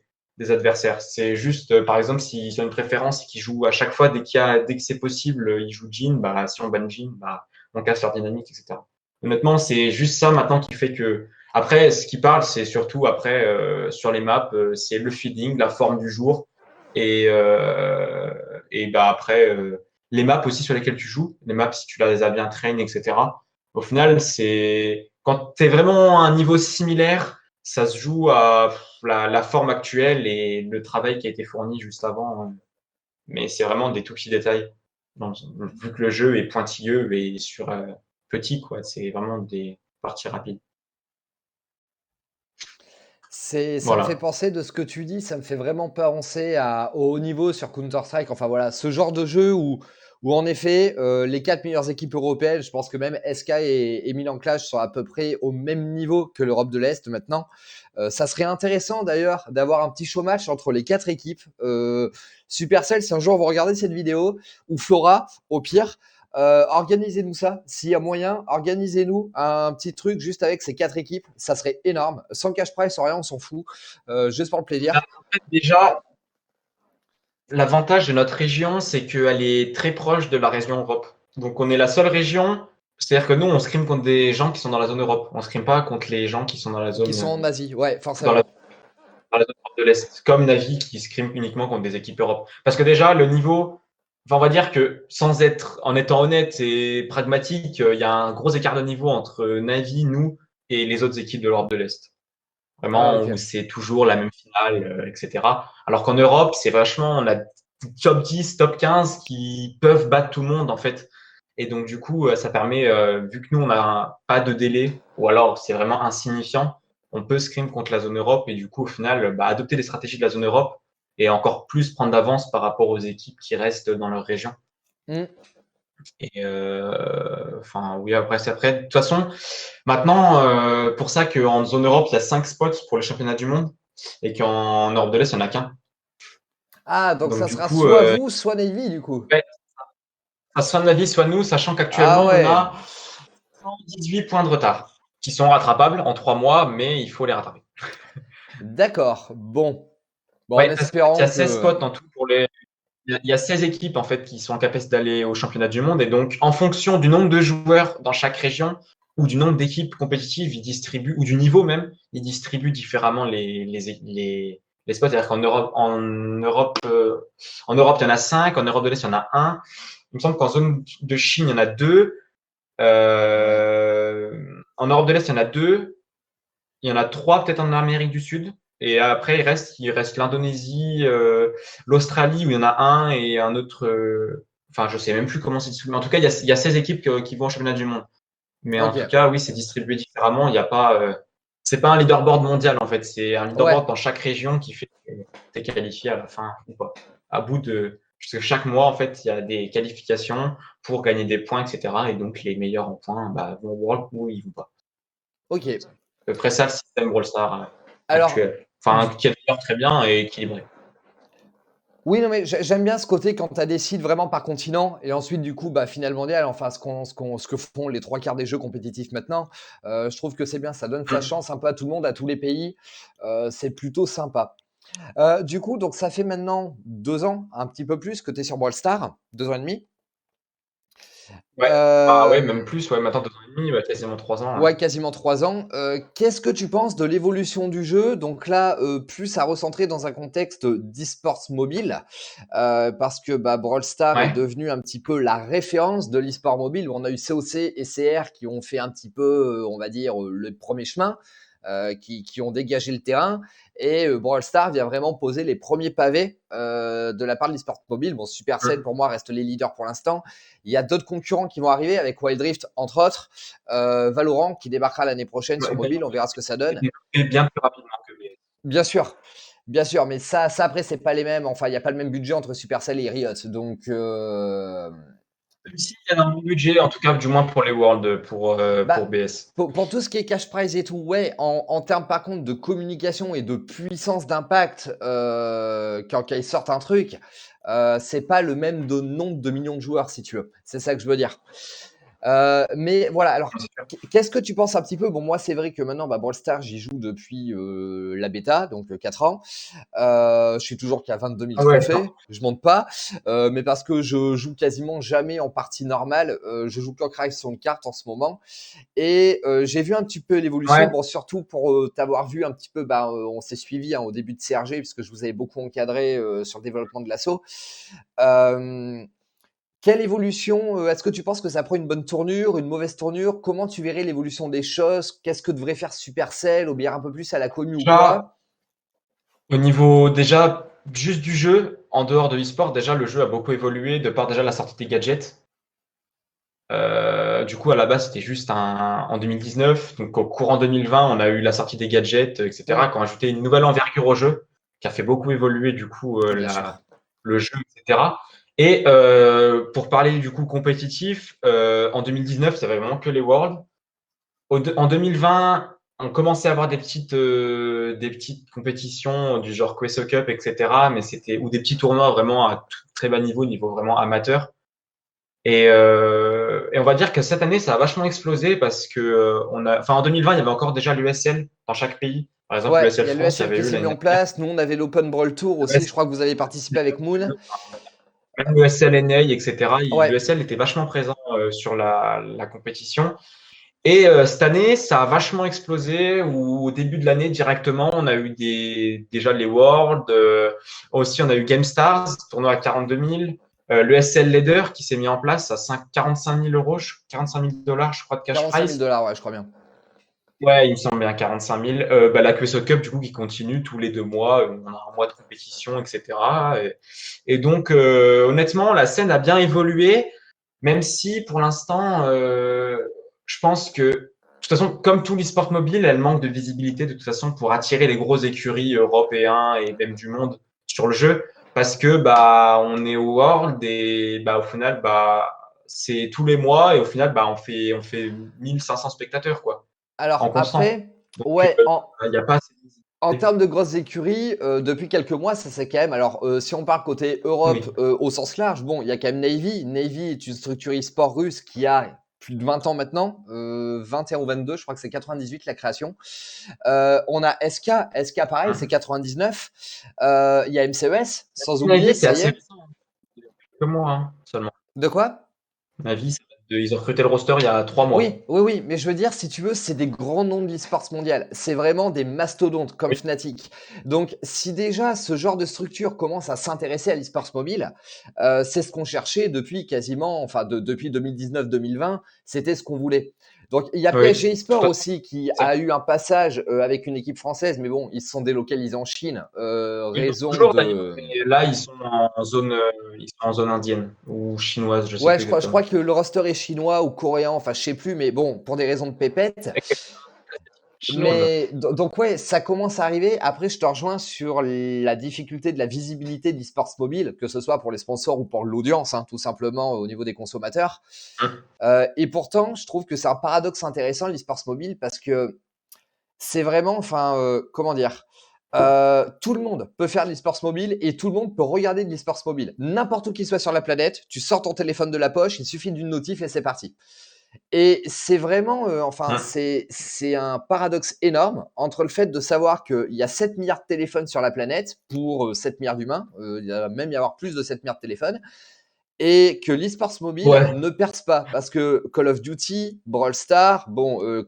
adversaires. C'est juste, par exemple, s'ils ont une préférence et qu'ils jouent à chaque fois, dès que c'est possible, ils jouent Jhin, bah, si on ban Jhin, bah, on casse leur dynamique, etc. Honnêtement, c'est juste ça maintenant qui fait que. Après, ce qui parle, c'est surtout après, sur les maps, c'est le feeding, la forme du jour. Et, bah, après, les maps aussi sur lesquelles tu joues, les maps, si tu les as bien train, etc. Au final, c'est quand tu es vraiment à un niveau similaire, ça se joue à la forme actuelle et le travail qui a été fourni juste avant. Mais c'est vraiment des tout petits détails. Vu que le jeu est pointilleux et sur petit, quoi, c'est vraiment des parties rapides. Ça me fait Voilà. penser de ce que tu dis, ça me fait vraiment penser au haut niveau sur Counter-Strike. Enfin voilà, ce genre de jeu où en effet, les 4 meilleures équipes européennes, je pense que même SK et Milan Clash sont à peu près au même niveau que l'Europe de l'Est maintenant. Ça serait intéressant d'ailleurs d'avoir un petit show match entre les 4 équipes. Supercell, si un jour vous regardez cette vidéo, ou Flora, au pire, organisez-nous ça. S'il y a moyen, organisez-nous un petit truc juste avec ces 4 équipes. Ça serait énorme. Sans cash price, sans rien, on s'en fout. Juste pour le plaisir. En fait, déjà, l'avantage de notre région, c'est qu'elle est très proche de la région Europe. Donc, on est la seule région. C'est-à-dire que nous, on scrim contre des gens qui sont dans la zone Europe. On scrim pas contre les gens qui sont dans la Qui sont en zone, Asie, ouais, dans la, forcément. dans la zone Europe de l'Est, comme Navi qui scrim uniquement contre des équipes Europe. Parce que déjà, le niveau, enfin, on va dire que en étant honnête et pragmatique, il y a un gros écart de niveau entre Navi, nous et les autres équipes de l'Europe de l'Est. Ah, Vraiment, où ok. c'est toujours la même finale, etc. Alors qu'en Europe, c'est vachement, on a top 10, top 15 qui peuvent battre tout le monde, en fait. Et donc, du coup, ça permet, vu que nous, on n'a pas de délai, ou alors c'est vraiment insignifiant, on peut scrim contre la zone Europe et du coup, au final, bah, adopter les stratégies de la zone Europe et encore plus prendre d'avance par rapport aux équipes qui restent dans leur région. Mm. Et enfin, oui, après, c'est après. De toute façon, maintenant, pour ça qu'en zone Europe, il y a 5 spots pour les championnats du monde et qu'en Europe de l'Est, il n'y en a qu'un. Ah, donc Donc, ça du sera coup, soit vous, soit Navy, du coup. ouais, ça soit Navi, soit nous, sachant Ah qu'actuellement, on ouais, a 118 points de retard qui sont rattrapables en 3 mois, mais il faut les rattraper. d'accord. Bon. Bon, en Ouais, parce qu'en fait, il y espérant a 16 que. spots en tout pour les. Il y a 16 équipes en fait qui sont en capacité d'aller au championnat du monde et donc en fonction du nombre de joueurs dans chaque région ou du nombre d'équipes compétitives, ils distribuent ou du niveau même, ils distribuent différemment les spots. C'est-à-dire qu'en Europe, en Europe, il y en a 5, en Europe de l'Est, il y en a un. Il me semble qu'en zone de Chine, il y en a 2. En Europe de l'Est, il y en a 2. Il y en a 3 peut-être en Amérique du Sud. Et après, il reste l'Indonésie, l'Australie où il y en a un et un autre. Enfin, je sais même plus comment c'est distribué. Mais en tout cas, il y a 16 équipes qui vont au championnat du monde. Mais en tout Ok. cas, oui, c'est distribué différemment. Il y a pas, c'est pas un leaderboard mondial en fait. C'est un Ouais. leaderboard dans chaque région qui fait que tu es qualifié à la fin ou pas. À bout de. Parce que chaque mois, en fait, il y a des qualifications pour gagner des points, etc. Et donc, les meilleurs en points bah, vont au World ou ils vont pas. Ok. À peu près ça le système Brawl Stars Alors, actuel. Enfin, qui est d'ailleurs très bien et équilibré. oui, non, mais j'aime bien ce côté quand tu as des sites vraiment par continent et ensuite, du coup, bah, finale mondiale, enfin, ce que font les 3 quarts des jeux compétitifs maintenant. Je trouve que c'est bien, ça donne sa Mm. chance un peu à tout le monde, à tous les pays. C'est plutôt sympa. Du coup, donc ça fait maintenant 2 ans, un petit peu plus, que tu es sur Brawl Stars, 2 ans et demi. Ouais, bah ouais, même Euh, plus, ouais, maintenant 2 ans et demi, ouais, quasiment 3 ans. Ouais. Ouais, quasiment 3 ans. Qu'est-ce que tu penses de l'évolution du jeu? Donc là, plus à recentrer dans un contexte d'e-sports mobile, parce que bah, Brawl Stars est Ouais. devenu un petit peu la référence de l'e-sport mobile, où on a eu COC et CR qui ont fait un petit peu, on va dire, le premier chemin. qui ont dégagé le terrain. Et Brawl Stars vient vraiment poser les premiers pavés de la part de l'e-sport mobile. Bon, Supercell, pour moi, reste les leaders pour l'instant. Il y a d'autres concurrents qui vont arriver avec Wild Rift, entre autres. Valorant, qui débarquera l'année prochaine sur mobile. On verra ce que ça donne. Et bien plus rapidement que BS. Bien sûr. Bien sûr, mais ça après, c'est pas les mêmes. Enfin, il n'y a pas le même budget entre Supercell et Riot. Donc, Ici, il y a un bon budget, en tout cas, du moins pour les Worlds, pour BS. pour tout ce qui est cash prize et tout, ouais, en termes par contre de communication et de puissance d'impact, quand ils sortent un truc, c'est pas le même nombre de millions de joueurs, si tu veux. C'est ça que je veux dire. Mais voilà, alors, qu'est-ce que tu penses un petit peu? Bon, moi, c'est vrai que maintenant, Brawl Stars, j'y joue depuis la bêta, donc 4 ans. Je suis toujours qu'à 22 000 trophées, je monte pas, mais parce que je joue quasiment jamais en partie normale. Je joue que en création de cartes en ce moment. Et j'ai vu un petit peu l'évolution, bon, surtout pour t'avoir vu un petit peu, on s'est suivi au début de CRG, puisque je vous avais beaucoup encadré sur le développement de l'assaut. Quelle évolution? Est-ce que tu penses que ça prend une bonne tournure, une mauvaise tournure? Comment tu verrais l'évolution des choses? Qu'est-ce que devrait faire Supercell? Ou bien un peu plus à la commu ou quoi? Au niveau déjà juste du jeu, en dehors de l'e-sport, déjà le jeu a beaucoup évolué de par déjà la sortie des gadgets. Du coup, à la base, c'était juste en 2019. Donc, au courant 2020, on a eu la sortie des gadgets, etc., qui ont ajouté une nouvelle envergure au jeu, qui a fait beaucoup évoluer du coup le jeu, etc. Et pour parler du coup compétitif, en 2019, ça avait vraiment que les Worlds. En 2020, on commençait à avoir des petites compétitions du genre Queso Cup, etc. Mais ou des petits tournois vraiment à très bas niveau vraiment amateur. Et on va dire que cette année, ça a vachement explosé parce que en 2020, il y avait encore déjà l'USL dans chaque pays. Par exemple, Ouais, l'USL il y a France, il y l'USL avait qui eu s'est mis l'année en dernière. place. Nous, on avait l'Open Brawl Tour aussi. Je crois que vous avez participé avec Moon. Même l'USL NA, etc. Ouais. L'USL était vachement présent sur la compétition. Et cette année, ça a vachement explosé. Où, au début de l'année, directement, on a eu déjà les Worlds. Aussi, on a eu Game Stars, tournoi à 42 000. Le SL Leader qui s'est mis en place à 45 000 euros, 45 000 $, je crois, de cash 45 prize. 000 $, ouais, je crois bien. Ouais, il me semble bien 45 000. La QSO Cup, du coup, qui continue tous les 2 mois. On a un mois de compétition, etc. Et donc, honnêtement, la scène a bien évolué, même si pour l'instant, je pense que, de toute façon, comme tout l'e-sport mobile, elle manque de visibilité de toute façon pour attirer les grosses écuries européennes et même du monde sur le jeu, parce que on est au World et au final, c'est tous les mois et au final, on fait 1500 spectateurs, quoi. En Alors constant. après, Donc, ouais, il n'y a pas assez de en visibilité. termes de grosses écuries, depuis quelques mois, ça c'est quand même. Alors, si on parle côté Europe, Oui. au sens large, bon, il y a quand même Navy. Navy est une structure e-sport russe qui a plus de 20 ans maintenant, 21 ou 22, je crois que c'est 98 la création. On a SK, SK pareil, c'est 99. Il y a MCES, sans oublier, Navy, c'est ça y assez est. récent. Que moi, hein, seulement. De quoi? Navy, ils ont recruté le roster il y a 3 mois. Oui, mais je veux dire, si tu veux, c'est des grands noms de l'e-sports mondial. C'est vraiment des mastodontes comme Oui. Fnatic. Donc, si déjà ce genre de structure commence à s'intéresser à l'e-sports mobile, c'est ce qu'on cherchait depuis quasiment, enfin, depuis 2019-2020, c'était ce qu'on voulait. Donc, il y a Oui, PSG tout eSport à aussi qui fait. a eu un passage avec une équipe française, mais bon, ils se sont délocalisés en Chine, Ils sont raison toujours d'ailleurs, de. mais là, ils sont en zone indienne ou chinoise, je sais Ouais, plus je crois exactement. que le roster est chinois ou coréen, enfin, je sais plus, mais bon, pour des raisons de pépette. Chinoise. Mais donc ouais, ça commence à arriver. Après, je te rejoins sur la difficulté de la visibilité de l'e-sports mobile, que ce soit pour les sponsors ou pour l'audience, tout simplement au niveau des consommateurs. Et pourtant, je trouve que c'est un paradoxe intéressant l'e-sports mobile parce que c'est vraiment, comment dire, tout le monde peut faire de l'e-sports mobile et tout le monde peut regarder de l'e-sports mobile. N'importe où qu'il soit sur la planète, tu sors ton téléphone de la poche, il suffit d'une notif et c'est parti. Et c'est vraiment, c'est un paradoxe énorme entre le fait de savoir qu'il y a 7 milliards de téléphones sur la planète pour 7 milliards d'humains, il va même y avoir plus de 7 milliards de téléphones, et que l'e-sports mobile Ouais. ne perce pas parce que Call of Duty, Brawl Stars,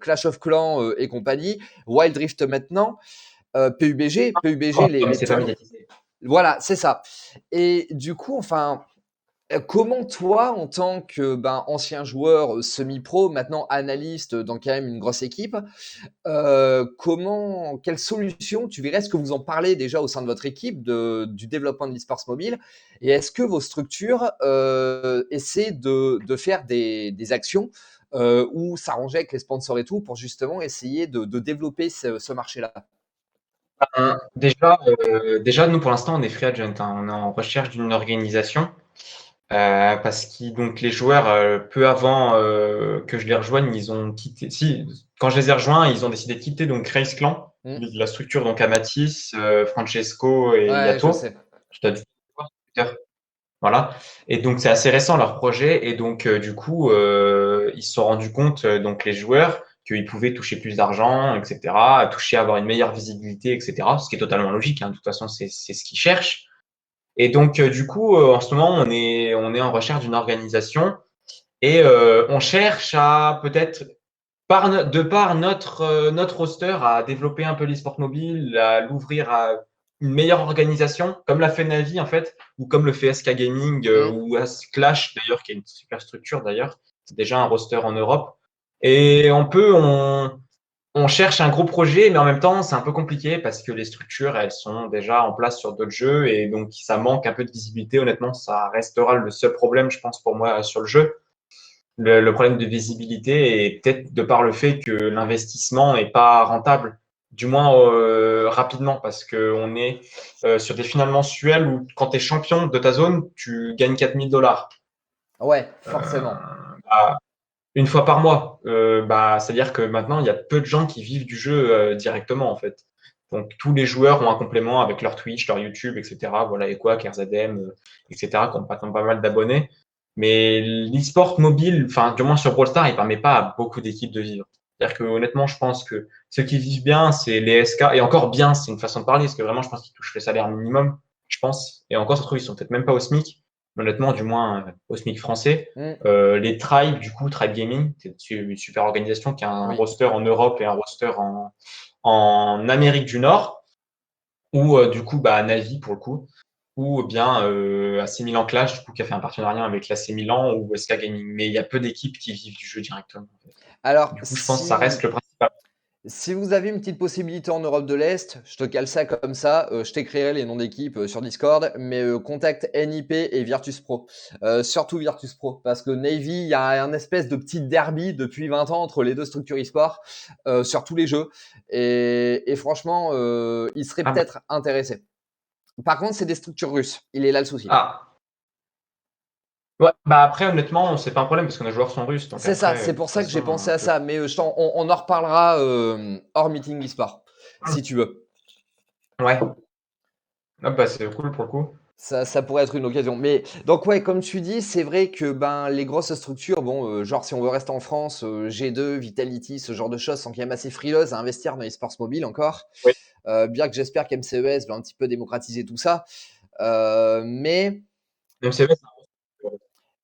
Clash of Clans et compagnie, Wild Rift maintenant, PUBG, Oh, les mais c'est pas tournois. médiatisé. Voilà, c'est ça. Et du coup, Comment toi, en tant que ancien joueur semi-pro, maintenant analyste dans quand même une grosse équipe, quelle solution tu verrais? Est-ce que vous en parlez déjà au sein de votre équipe du développement de l'e-sports mobile? Et est-ce que vos structures essaient de faire des actions ou s'arranger avec les sponsors et tout pour justement essayer de développer ce marché-là? Déjà, nous, pour l'instant, on est free agent, hein. On est en recherche d'une organisation. Parce que donc les joueurs, peu avant que je les rejoigne, ils ont quitté. Si, quand je les ai rejoints, ils ont décidé de quitter donc Race Clan, Mm. la structure donc Amatis, Francesco et Ouais, je Yato. sais. Tu as dû voir sur Twitter. Voilà. Et donc c'est assez récent leur projet. Et donc du coup, ils se sont rendus compte, donc les joueurs, qu'ils pouvaient toucher plus d'argent, etc., toucher, avoir une meilleure visibilité, etc. Ce qui est totalement logique, hein. De toute façon, c'est ce qu'ils cherchent. Et donc, du coup, en ce moment, on est en recherche d'une organisation et on cherche à peut-être, de par notre roster, à développer un peu l'e-sport mobile, à l'ouvrir à une meilleure organisation, comme l'a fait Navi, en fait, ou comme le fait SK Gaming, Mm. ou Clash, d'ailleurs, qui est une super structure, d'ailleurs. C'est déjà un roster en Europe. Et on cherche un gros projet, mais en même temps, c'est un peu compliqué parce que les structures, elles sont déjà en place sur d'autres jeux et donc ça manque un peu de visibilité. Honnêtement, ça restera le seul problème, je pense, pour moi sur le jeu. Le problème de visibilité et peut-être de par le fait que l'investissement n'est pas rentable, du moins rapidement, parce qu'on est sur des finales mensuelles où quand tu es champion de ta zone, tu gagnes 4 000 $. Ouais, Euh, forcément. bah, une fois par mois. C'est-à-dire que maintenant, il y a peu de gens qui vivent du jeu directement, en fait. Donc, tous les joueurs ont un complément avec leur Twitch, leur YouTube, etc. Voilà, et quoi, KRZM, etc., qui ont pas mal d'abonnés. Mais l'e-sport mobile, enfin, du moins sur Brawl Stars, il permet pas à beaucoup d'équipes de vivre. C'est-à-dire que, honnêtement, je pense que ceux qui vivent bien, c'est les SK. Et encore bien, c'est une façon de parler, parce que vraiment, je pense qu'ils touchent le salaire minimum, je pense. Et encore, ça se trouve, ils sont peut-être même pas au SMIC. Honnêtement, du moins, au SMIC français. Mm. Les Tribe, du coup, Tribe Gaming, c'est une super organisation qui a un Oui. roster en Europe et un roster en Amérique du Nord, ou du coup, Navi pour le coup, ou bien AC Milan Clash, du coup, qui a fait un partenariat avec l'AC Milan ou SK Gaming. Mais il y a peu d'équipes qui vivent du jeu directement, en fait. Alors, Du coup, je pense que ça reste le principal. si vous avez une petite possibilité en Europe de l'Est, je te cale ça comme ça, je t'écrirai les noms d'équipes sur Discord, mais contacte NIP et Virtus Pro. Surtout Virtus Pro, parce que Navy, il y a un espèce de petit derby depuis 20 ans entre les deux structures e-sport sur tous les jeux. Et franchement, ils seraient Ah, bah, peut-être intéressés. Par contre, c'est des structures russes. Il est là le souci. ah. Ouais, après, honnêtement, c'est pas un problème parce que nos joueurs sont russes. Donc C'est ça, après, c'est de pour toute ça que j'ai façon, pensé à ça. Mais on en reparlera hors meeting e-sport, si tu veux. ouais. C'est cool pour le coup. Ça pourrait être une occasion. Mais donc ouais, comme tu dis, c'est vrai que les grosses structures, bon, genre si on veut rester en France, G2, Vitality, ce genre de choses sont quand même assez frileuses à investir dans les sports mobiles encore. Oui. Bien que j'espère qu'MCES va un petit peu démocratiser tout ça. Mais MCV,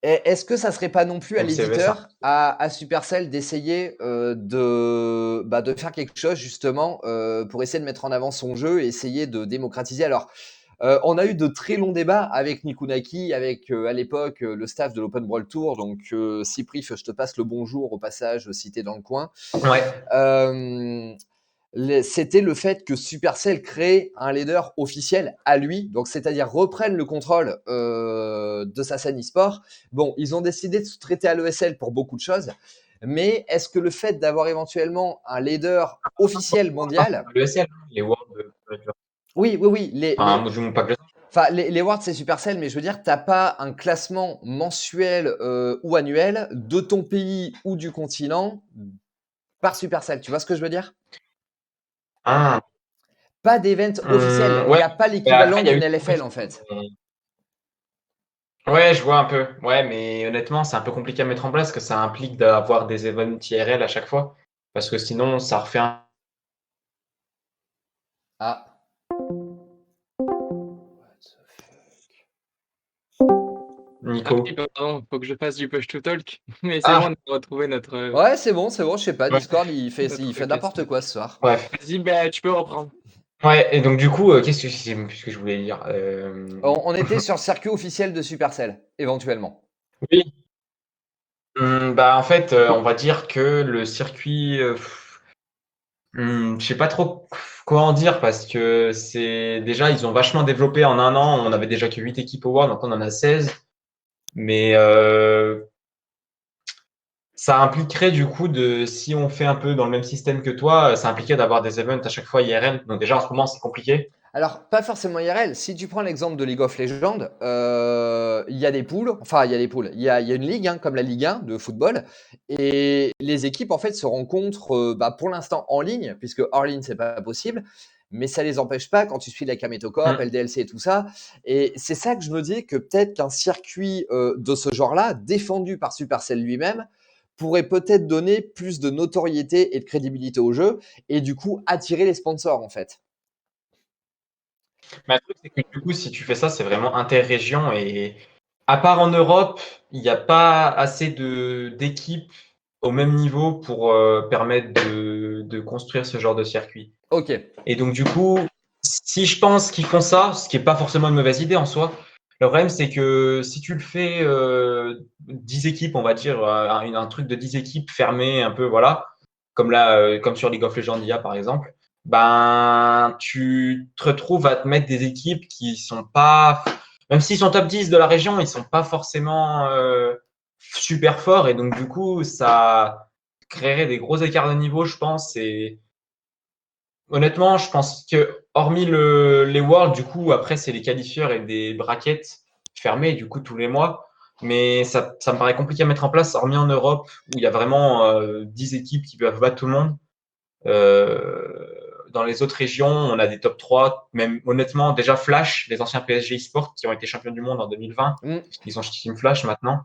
est-ce que ça serait pas non plus à MCV, ça. l'éditeur, à Supercell, d'essayer de faire quelque chose justement pour essayer de mettre en avant son jeu et essayer de démocratiser. Alors, on a eu de très longs débats avec Nikunaki, avec à l'époque le staff de l'Open Brawl Tour. Donc, Cyprif, je te passe le bonjour au passage si t'es dans le coin. Ouais. C'était le fait que Supercell crée un leader officiel à lui, donc c'est-à-dire reprenne le contrôle de sa scène e-sport. Bon, ils ont décidé de se traiter à l'ESL pour beaucoup de choses, mais est-ce que le fait d'avoir éventuellement un leader officiel mondial, Le SL, les Worlds. oui, Enfin, moi, je ne pas que les Worlds c'est Supercell, mais je veux dire, t'as pas un classement mensuel ou annuel de ton pays ou du continent par Supercell, tu vois ce que je veux dire? Ah, Pas d'event officiel, il n'y ouais. a pas Mais après, l'équivalent il y a eu d'une des LFL en compétitions. fait. Ouais, je vois un peu. Ouais, mais honnêtement, c'est un peu compliqué à mettre en place parce que ça implique d'avoir des events IRL à chaque fois. Parce que sinon, ça refait un. Ah. Ah Nico. oui, pardon, faut que je fasse du push to talk. Mais c'est bon, Ah, on a retrouvé notre, Ouais, c'est bon, je sais pas, ouais. Discord, il notre fait question. n'importe quoi ce soir. Bref. Vas-y, bah, tu peux reprendre. Ouais, et donc du coup, qu'est-ce que c'est plus ce que je voulais dire? On était sur le circuit officiel de Supercell, éventuellement. Oui, bah, en fait, on va dire que le circuit, je sais pas trop quoi en dire parce que c'est déjà ils ont vachement développé en un an. On avait déjà que 8 équipes au World, maintenant on en a 16. Mais ça impliquerait du coup si on fait un peu dans le même système que toi, ça impliquerait d'avoir des events à chaque fois IRL. Donc déjà en ce moment c'est compliqué. Alors, pas forcément IRL. Si tu prends l'exemple de League of Legends, il y a des poules. Enfin, il y a des poules. Il y a une ligue, hein, comme la Ligue 1 de football. Et les équipes, en fait, se rencontrent pour l'instant en ligne, puisque hors ligne, c'est pas possible. Mais ça les empêche pas quand tu suis la Kameto Corp, Mm. LDLC et tout ça. Et c'est ça que je me dis que peut-être qu'un circuit de ce genre-là, défendu par Supercell lui-même, pourrait peut-être donner plus de notoriété et de crédibilité au jeu et du coup attirer les sponsors, en fait. Mais le truc c'est que du coup si tu fais ça, c'est vraiment interrégion et à part en Europe, il n'y a pas assez d'équipes au même niveau pour permettre de construire ce genre de circuit. Ok. Et donc, du coup, si je pense qu'ils font ça, ce qui n'est pas forcément une mauvaise idée en soi, le problème, c'est que si tu le fais 10 équipes, on va dire, un truc de 10 équipes fermé, un peu, voilà, comme là, comme sur League of Legends IA, par exemple, ben, tu te retrouves à te mettre des équipes qui sont pas, même s'ils sont top 10 de la région, ils sont pas forcément super forts. Et donc, du coup, ça créerait des gros écarts de niveau, je pense. Et honnêtement, je pense que hormis les Worlds, du coup, après, c'est les qualifieurs et des brackets fermés, du coup, tous les mois. Mais ça me paraît compliqué à mettre en place, hormis en Europe, où il y a vraiment 10 équipes qui peuvent battre tout le monde. Dans les autres régions, on a des top 3. Même honnêtement, déjà Flash, les anciens PSG eSports qui ont été champions du monde en 2020, Mm. ils sont chez Team Flash maintenant.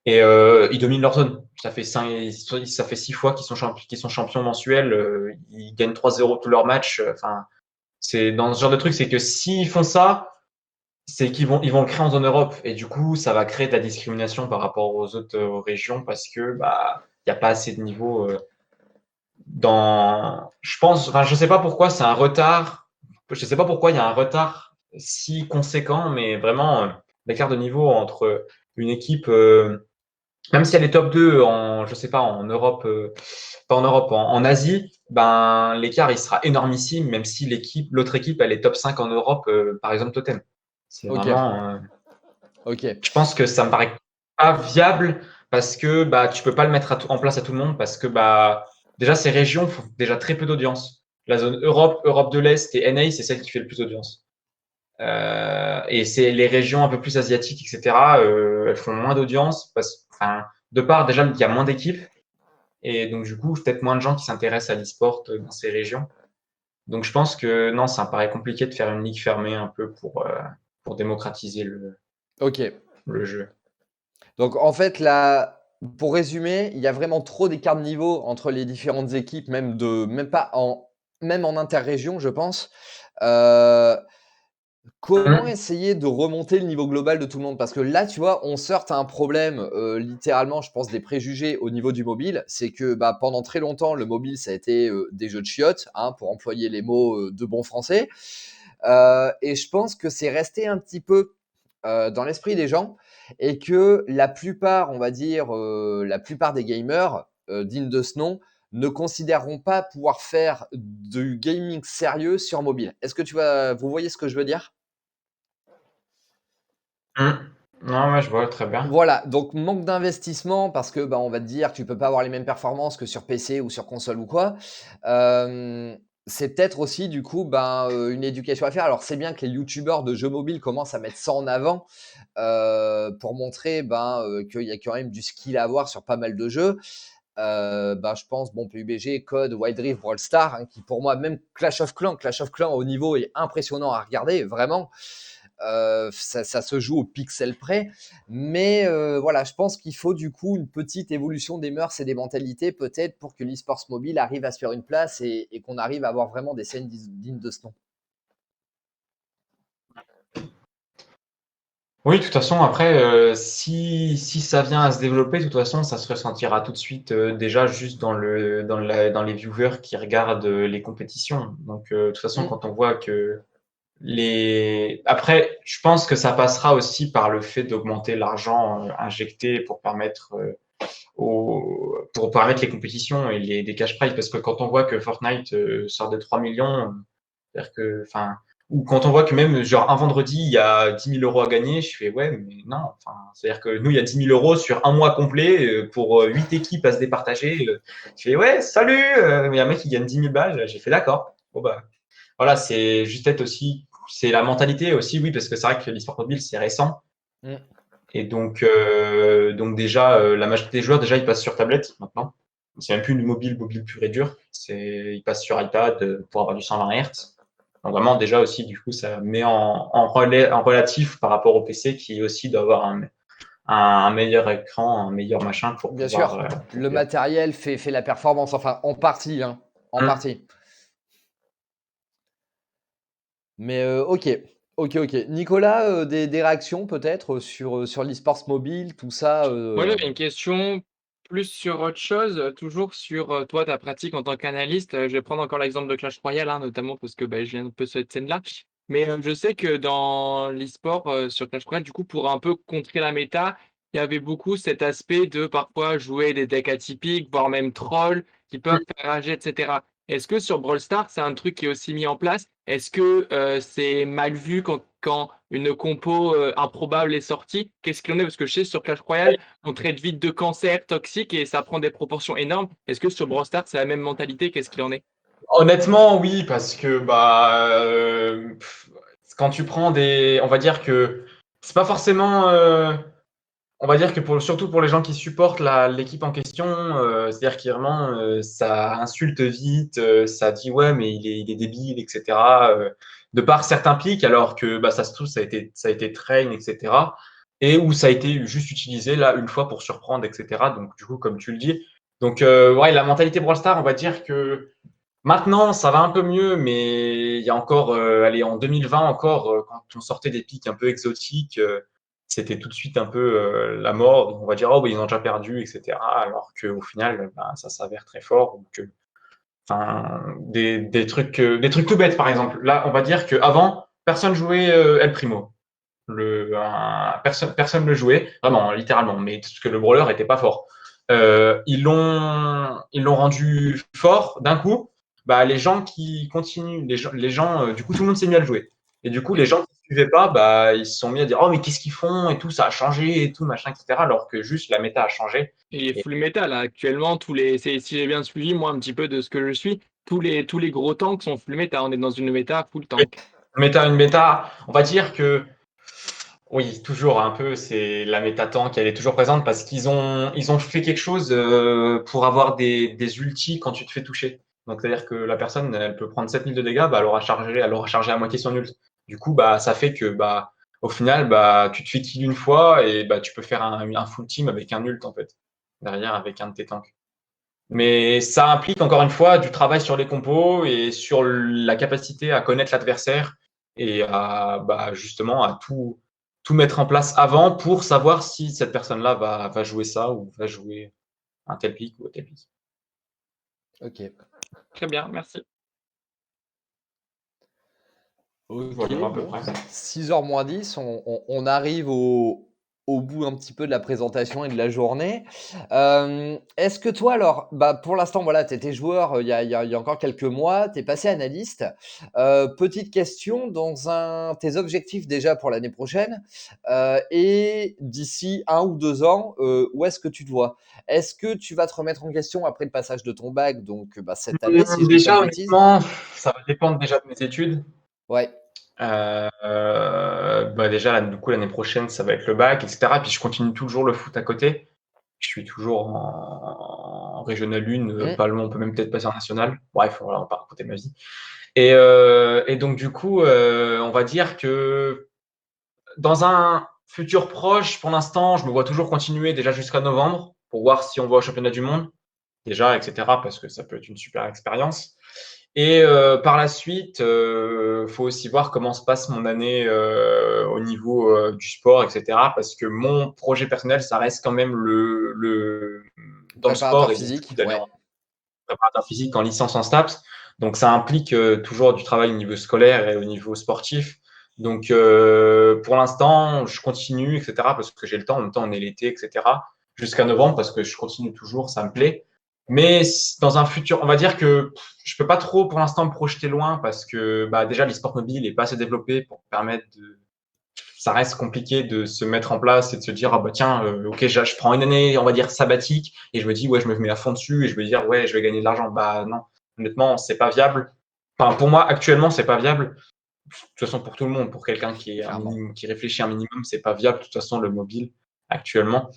Et ils dominent leur zone. Ça fait 6 fois qu'ils sont champions mensuels. Ils gagnent 3-0 tous leurs matchs. Enfin, c'est dans ce genre de truc, c'est que s'ils font ça, c'est qu'ils vont le créer en zone Europe. Et du coup, ça va créer de la discrimination par rapport aux autres régions parce que bah il n'y a pas assez de niveau je pense, enfin, je sais pas pourquoi c'est un retard. Je sais pas pourquoi il y a un retard si conséquent, mais vraiment l'écart de niveau entre une équipe même si elle est top 2 je sais pas, en Europe, pas en Europe, en Asie, ben, l'écart, il sera énormissime, même si l'autre équipe, elle est top 5 en Europe, par exemple, Totem. C'est Ok. vraiment, Ok. je pense que ça me paraît pas viable parce que, bah, tu peux pas le mettre en place à tout le monde parce que, bah, déjà, ces régions font déjà très peu d'audience. La zone Europe, Europe de l'Est et NA, c'est celle qui fait le plus d'audience. Et c'est les régions un peu plus asiatiques, etc. Elles font moins d'audience enfin, de part déjà il y a moins d'équipes et donc du coup peut-être moins de gens qui s'intéressent à l'e-sport dans ces régions. Donc je pense que non, ça me paraît compliqué de faire une ligue fermée un peu pour démocratiser Ok. le jeu. Donc en fait, là, pour résumer, il y a vraiment trop d'écart de niveau entre les différentes équipes, même en interrégion, je pense. Euh, Comment Mmh. essayer de remonter le niveau global de tout le monde? Parce que là, tu vois, on se heurte à un problème, littéralement, je pense, des préjugés au niveau du mobile. C'est que bah, pendant très longtemps, le mobile, ça a été des jeux de chiottes, hein, pour employer les mots de bon français. Et je pense que c'est resté un petit peu dans l'esprit des gens et que la plupart, on va dire, la plupart des gamers dignes de ce nom ne considéreront pas pouvoir faire du gaming sérieux sur mobile. Est-ce que vous voyez ce que je veux dire? Mmh. Non, ouais, je vois très bien. Voilà, donc manque d'investissement parce que, bah, on va te dire que tu peux pas avoir les mêmes performances que sur PC ou sur console ou quoi. C'est peut-être aussi du coup, ben, une éducation à faire. Alors c'est bien que les youtubeurs de jeux mobiles commencent à mettre ça en avant, pour montrer, ben, qu'il y a quand même du skill à avoir sur pas mal de jeux. Ben, je pense, bon, PUBG, COD, Wild Rift, Brawl Stars, hein, qui pour moi, même Clash of Clans au niveau est impressionnant à regarder, vraiment. Ça se joue au pixel près. Mais voilà, je pense qu'il faut du coup une petite évolution des mœurs et des mentalités peut-être pour que l'e-sports mobile arrive à se faire une place et qu'on arrive à avoir vraiment des scènes dignes de ce nom. Oui, de toute façon, après, si ça vient à se développer, de toute façon, ça se ressentira tout de suite, déjà juste dans les viewers qui regardent les compétitions. Donc, de toute façon, Mm. quand on voit que Après, je pense que ça passera aussi par le fait d'augmenter l'argent injecté pour permettre pour permettre les compétitions et des cash prizes. Parce que quand on voit que Fortnite sort de 3 millions, c'est-à-dire que, enfin, ou quand on voit que même, genre, un vendredi, il y a 10 000 euros à gagner, je fais, ouais, mais non, enfin, c'est-à-dire que nous, il y a 10 000 euros sur un mois complet pour 8 équipes à se départager. Je fais, ouais, salut, il y a un mec qui gagne 10 000 balles. J'ai fait, d'accord. Bon, bah, voilà, c'est juste être aussi, c'est la mentalité aussi, oui, parce que c'est vrai que l'e-sport mobile, c'est récent. Mm. Et donc déjà, la majorité des joueurs, déjà, ils passent sur tablette maintenant. C'est même plus du mobile pur et dur. Ils passent sur iPad pour avoir du 120 Hz. Donc vraiment, déjà aussi, du coup, ça met en relatif par rapport au PC qui aussi doit avoir un meilleur écran, un meilleur machin pour Bien pouvoir. sûr, le matériel fait la performance, enfin en partie, hein, en Hum. partie. Mais ok, ok, ok. Nicolas, des réactions peut-être sur l'e-sports mobile, tout ça Moi, j'avais une question plus sur autre chose, toujours sur toi, ta pratique en tant qu'analyste. Je vais prendre encore l'exemple de Clash Royale, hein, notamment parce que je viens un peu de cette scène-là. Mais je sais que dans l'e-sport, sur Clash Royale, du coup, pour un peu contrer la méta, il y avait beaucoup cet aspect de parfois jouer des decks atypiques, voire même trolls, qui peuvent faire rager, etc. Est-ce que sur Brawl Stars, c'est un truc qui est aussi mis en place? Est-ce que c'est mal vu quand une compo improbable est sortie? Qu'est-ce qu'il en est? Parce que je sais, sur Clash Royale, on traite vite de cancer toxique et ça prend des proportions énormes. Est-ce que sur Brawl Stars, c'est la même mentalité? Qu'est-ce qu'il en est? Honnêtement, oui, parce que quand tu prends on va dire que c'est pas forcément, on va dire que surtout pour les gens qui supportent l'équipe en question, c'est-à-dire que vraiment ça insulte vite, ça dit ouais mais il est débile, etc. De par certains pics, alors que ça se trouve ça a été train, etc. Et où ça a été juste utilisé là une fois pour surprendre, etc. Donc du coup comme tu le dis, donc ouais la mentalité Brawl Stars, on va dire que maintenant, ça va un peu mieux, mais il y a encore, allez, en 2020 encore, quand on sortait des pics un peu exotiques, c'était tout de suite un peu la mort. Donc, on va dire, oh, bah, ils ont déjà perdu, etc. Alors qu'au final, ça s'avère très fort. Donc, enfin, des trucs tout bêtes, par exemple. Là, on va dire qu'avant, personne jouait El Primo. Personne le jouait, vraiment, littéralement, mais parce que le brawler était pas fort. Ils l'ont rendu fort d'un coup. Les gens qui continuent, les gens, du coup, tout le monde s'est mis à le jouer. Et du coup, les gens qui ne suivaient pas, ils se sont mis à dire, oh, mais qu'est-ce qu'ils font et tout, ça a changé et tout, machin, etc. Alors que juste la méta a changé. Et Et full metal, là, actuellement, si j'ai bien suivi, moi, un petit peu de ce que je suis, tous les gros tanks sont full méta. On est dans une méta full tank. une méta, on va dire que oui, toujours un peu, c'est la méta tank, elle est toujours présente parce qu'ils ont fait quelque chose pour avoir des ultis quand tu te fais toucher. Donc, c'est-à-dire que la personne, elle peut prendre 7000 de dégâts, elle aura chargé à moitié son ult. Du coup, ça fait que, au final, tu te fais kill une fois et tu peux faire un full team avec un ult, en fait, derrière, avec un de tes tanks. Mais ça implique, encore une fois, du travail sur les compos et sur la capacité à connaître l'adversaire et justement, à tout mettre en place avant pour savoir si cette personne-là va jouer ça ou va jouer un tel pic ou un tel pic. ok. Très bien, merci. Ok, Voilà, à peu bon, près. 6h moins 10, on arrive au bout un petit peu de la présentation et de la journée. Est-ce que toi, alors, pour l'instant, voilà, tu étais joueur il y a encore quelques mois, tu es passé analyste. Petite question, tes objectifs déjà pour l'année prochaine et d'ici 1 ou 2 ans, où est-ce que tu te vois? Est-ce que tu vas te remettre en question après le passage de ton bac, donc cette année, si je dis pas de Déjà, bêtises? honnêtement, ça va dépendre déjà de mes études. Ouais. Déjà, du coup, l'année prochaine, ça va être le bac, etc. Puis je continue toujours le foot à côté. Je suis toujours en Régional 1, Mm. pas loin, on peut même peut-être passer en National. Bref, voilà, on va pas raconter ma vie. Et donc, du coup, on va dire que dans un futur proche, pour l'instant, je me vois toujours continuer déjà jusqu'à novembre pour voir si on va au championnat du monde, déjà, etc., parce que ça peut être une super expérience. Et par la suite, faut aussi voir comment se passe mon année au niveau du sport, etc. Parce que mon projet personnel, ça reste quand même dans le sport Préparateur et donc du coup physique, d'aller ouais. en préparateur physique en licence en STAPS. Donc ça implique toujours du travail au niveau scolaire et au niveau sportif. Donc pour l'instant, je continue, etc. parce que j'ai le temps. En même temps, on est l'été, etc. jusqu'à novembre parce que je continue toujours, ça me plaît. Mais dans un futur, on va dire que je peux pas trop pour l'instant me projeter loin parce que bah, déjà l'e-sport mobile est pas assez développé pour permettre de. Ça reste compliqué de se mettre en place et de se dire ah bah tiens ok je prends une année on va dire sabbatique et je me dis ouais je me mets à fond dessus et je me dire ouais je vais gagner de l'argent. Bah non, honnêtement c'est pas viable. Enfin pour moi actuellement c'est pas viable. De toute façon pour tout le monde, pour quelqu'un qui est un Clairement. minimum, qui réfléchit un minimum, c'est pas viable de toute façon le mobile actuellement.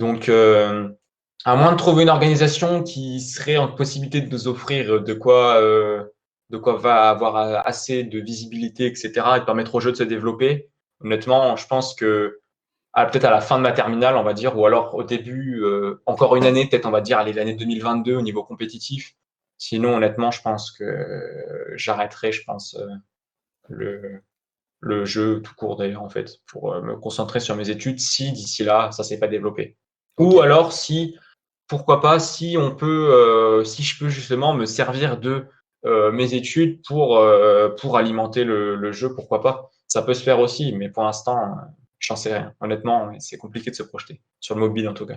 Donc à moins de trouver une organisation qui serait en possibilité de nous offrir de quoi va avoir assez de visibilité, etc., et de permettre au jeu de se développer. Honnêtement, je pense que peut-être à la fin de ma terminale, on va dire, ou alors au début, encore une année, peut-être on va dire, allez, l'année 2022 au niveau compétitif. Sinon, honnêtement, je pense que j'arrêterai, je pense, le, le jeu tout court d'ailleurs, en fait, pour me concentrer sur mes études si d'ici là, ça s'est pas développé. Ok. Ou alors si pourquoi pas si on peut, si je peux justement me servir de mes études pour alimenter le jeu, pourquoi pas. Ça peut se faire aussi, mais pour l'instant, j'en sais rien. Honnêtement, c'est compliqué de se projeter, sur le mobile en tout cas.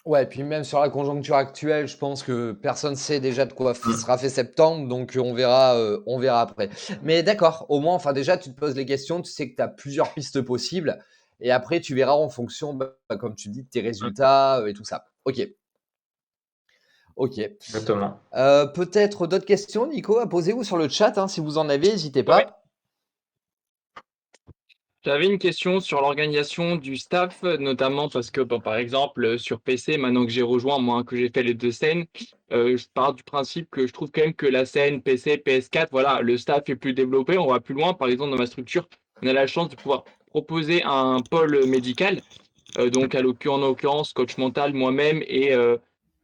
Ouais, puis même sur la conjoncture actuelle, je pense que personne sait déjà de quoi Mm. sera fait septembre, donc on verra après. Mais d'accord, au moins, enfin déjà, tu te poses les questions, tu sais que tu as plusieurs pistes possibles, et après, tu verras en fonction, comme tu dis, de tes Mm. résultats et tout ça. Ok, ok. Exactement. Peut-être d'autres questions, Nico, à poser ou sur le chat, hein, si vous en avez, n'hésitez Ouais. pas. J'avais une question sur l'organisation du staff, notamment parce que, bon, par exemple, sur PC, maintenant que j'ai rejoint, moi, que j'ai fait les deux scènes, je pars du principe que je trouve quand même que la scène PC, PS4, voilà, le staff est plus développé, on va plus loin. Par exemple, dans ma structure, on a la chance de pouvoir proposer un pôle médical, donc en l'occurrence, coach mental, moi-même et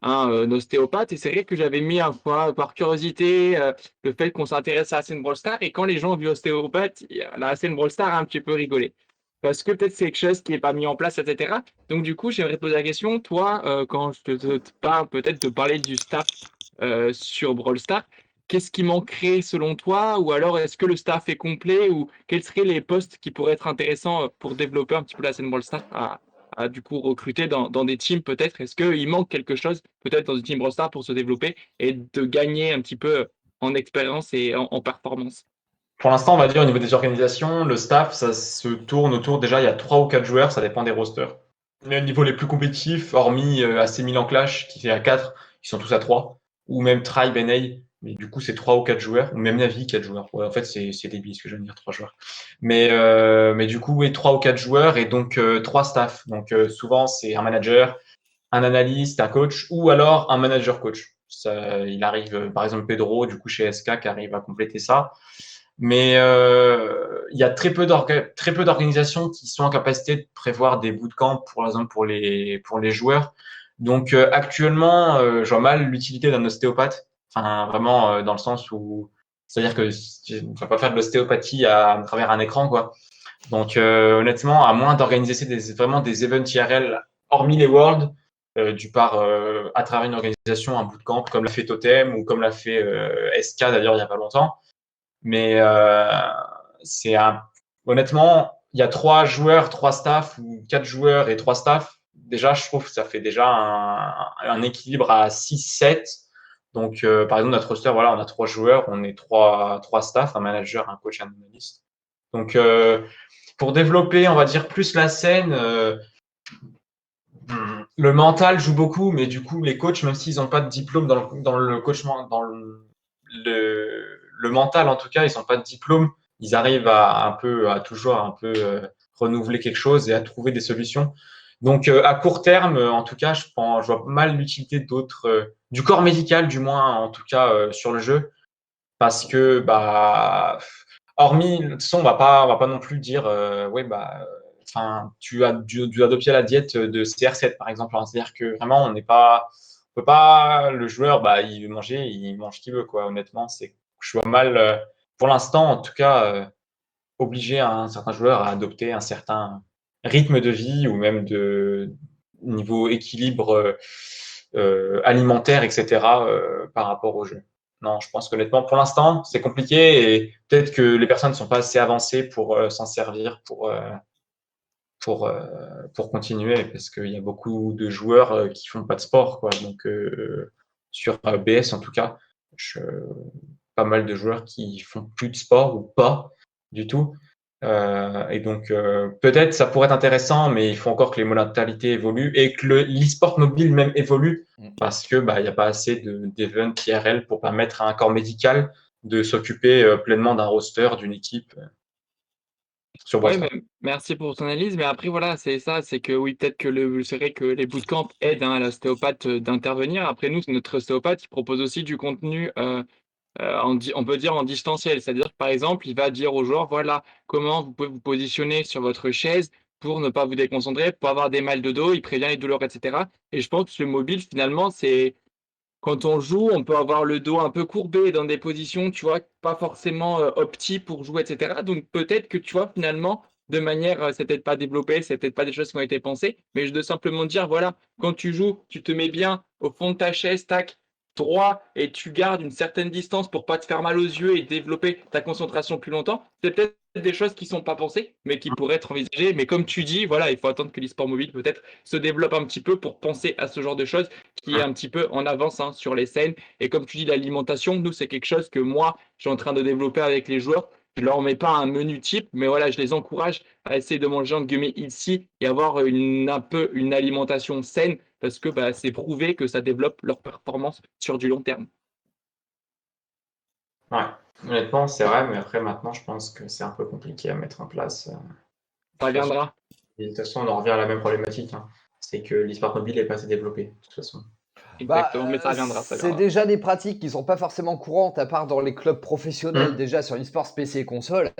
un ostéopathe. Et c'est vrai que j'avais mis un fois, par curiosité, le fait qu'on s'intéresse à la scène Brawl Stars. Et quand les gens ont vu ostéopathe, la scène Brawl Stars a un petit peu rigolé. Parce que peut-être c'est quelque chose qui n'est pas mis en place, etc. Donc du coup, j'aimerais te poser la question, toi, quand je te parle peut-être de parler du staff sur Brawl Stars, qu'est-ce qui manquerait selon toi? Ou alors est-ce que le staff est complet? Ou quels seraient les postes qui pourraient être intéressants pour développer un petit peu la scène Brawl Stars à du coup recruter dans des teams peut-être? Est-ce qu'il manque quelque chose peut-être dans une team Brawl Stars pour se développer et de gagner un petit peu en expérience et en performance? Pour l'instant, on va dire au niveau des organisations, le staff, ça se tourne autour. Déjà, il y a 3 ou 4 joueurs, ça dépend des rosters. Mais au niveau les plus compétitifs, hormis AC Milan Clash, qui fait à 4, ils sont tous à 3. Ou même Tribe NA, mais du coup, c'est 3 ou 4 joueurs. Ou même Navi, 4 joueurs. Ouais, en fait, c'est débile ce que je viens de dire, 3 joueurs. Mais du coup, oui, 3 ou 4 joueurs et donc 3 staffs. Donc souvent, c'est un manager, un analyste, un coach, ou alors un manager coach. Ça, il arrive, par exemple, Pedro, du coup, chez SK, qui arrive à compléter ça. Mais il y a très peu d'organisations qui sont en capacité de prévoir des bootcamps, pour exemple, pour les joueurs. Donc actuellement, je vois mal l'utilité d'un ostéopathe. Enfin, vraiment, dans le sens où, c'est-à-dire que on ne va pas faire de l'ostéopathie à travers un écran, quoi. Donc honnêtement, à moins d'organiser vraiment des events IRL, hormis les Worlds, à travers une organisation, un bootcamp, comme l'a fait Totem ou comme l'a fait SK d'ailleurs il n'y a pas longtemps. Mais c'est un... honnêtement, il y a 3 joueurs, 3 staffs ou 4 joueurs et 3 staffs. Déjà, je trouve que ça fait déjà un équilibre à 6-7. Donc, par exemple, notre roster, voilà, on a 3 joueurs, on est 3 staffs, un manager, un coach, un analyste. Donc, pour développer, on va dire, plus la scène, le mental joue beaucoup, mais du coup, les coachs, même s'ils n'ont pas de diplôme dans le coachement, dans le mental, en tout cas, ils n'ont pas de diplôme, ils arrivent à toujours un peu renouveler quelque chose et à trouver des solutions. Donc, à court terme, en tout cas, je vois mal l'utilité du corps médical, du moins, en tout cas, sur le jeu, parce que, bah, hormis, de toute façon, on va pas non plus dire, ouais, bah, enfin, tu as dû adopter la diète de CR7, par exemple. Hein. C'est-à-dire que vraiment, on n'est pas, peut pas, le joueur, il veut manger, il mange ce qu'il veut, quoi. Honnêtement, je vois mal, pour l'instant, en tout cas, obliger un certain joueur à adopter un certain rythme de vie ou même de niveau équilibre alimentaire, etc., par rapport au jeu. Non, je pense qu'honnêtement, pour l'instant, c'est compliqué et peut-être que les personnes ne sont pas assez avancées pour s'en servir, pour continuer, parce qu'il y a beaucoup de joueurs qui font pas de sport, quoi. Donc, sur BS, en tout cas, pas mal de joueurs qui font plus de sport ou pas du tout. Et donc, peut-être ça pourrait être intéressant, mais il faut encore que les modalités évoluent et que l'e-sport mobile même évolue parce que il n'y a pas assez d'events IRL pour permettre à un corps médical de s'occuper pleinement d'un roster, d'une équipe sur Ouais, Brawl mais merci pour ton analyse. Mais après, voilà, c'est ça, c'est que oui, peut-être que c'est vrai que les bootcamps aident à l'ostéopathe d'intervenir. Après, nous, notre ostéopathe, il propose aussi du contenu, on peut dire en distanciel. C'est-à-dire que, par exemple, il va dire aux joueurs, voilà, comment vous pouvez vous positionner sur votre chaise pour ne pas vous déconcentrer, pour avoir des mal de dos, il prévient les douleurs, etc. Et je pense que le mobile, finalement, c'est quand on joue, on peut avoir le dos un peu courbé dans des positions, tu vois, pas forcément opti pour jouer, etc. Donc peut-être que tu vois, finalement, de manière, c'est peut-être pas développé, c'est peut-être pas des choses qui ont été pensées, mais je dois simplement dire, voilà, quand tu joues, tu te mets bien au fond de ta chaise, tac, droit, et tu gardes une certaine distance pour pas te faire mal aux yeux et développer ta concentration plus longtemps. C'est peut-être des choses qui sont pas pensées, mais qui pourraient être envisagées. Mais comme tu dis, voilà, il faut attendre que l'e-sport mobile peut-être se développe un petit peu pour penser à ce genre de choses qui est un petit peu en avance sur les scènes. Et comme tu dis, l'alimentation, nous, c'est quelque chose que moi, je suis en train de développer avec les joueurs. Je leur mets pas un menu type, mais voilà, je les encourage à essayer de manger entre guillemets ici et avoir un peu une alimentation saine parce que c'est prouvé que ça développe leur performance sur du long terme. Ouais, honnêtement, c'est vrai, mais après, maintenant, je pense que c'est un peu compliqué à mettre en place. De Ça toute façon, viendra. et de toute façon, on en revient à la même problématique, hein. C'est que l'e-sport mobile n'est pas assez développé, de toute façon. Exactement, mais ça viendra, ça C'est viendra. déjà des pratiques qui sont pas forcément courantes, à part dans les clubs professionnels, Hum, déjà sur l'e-sport PC et console.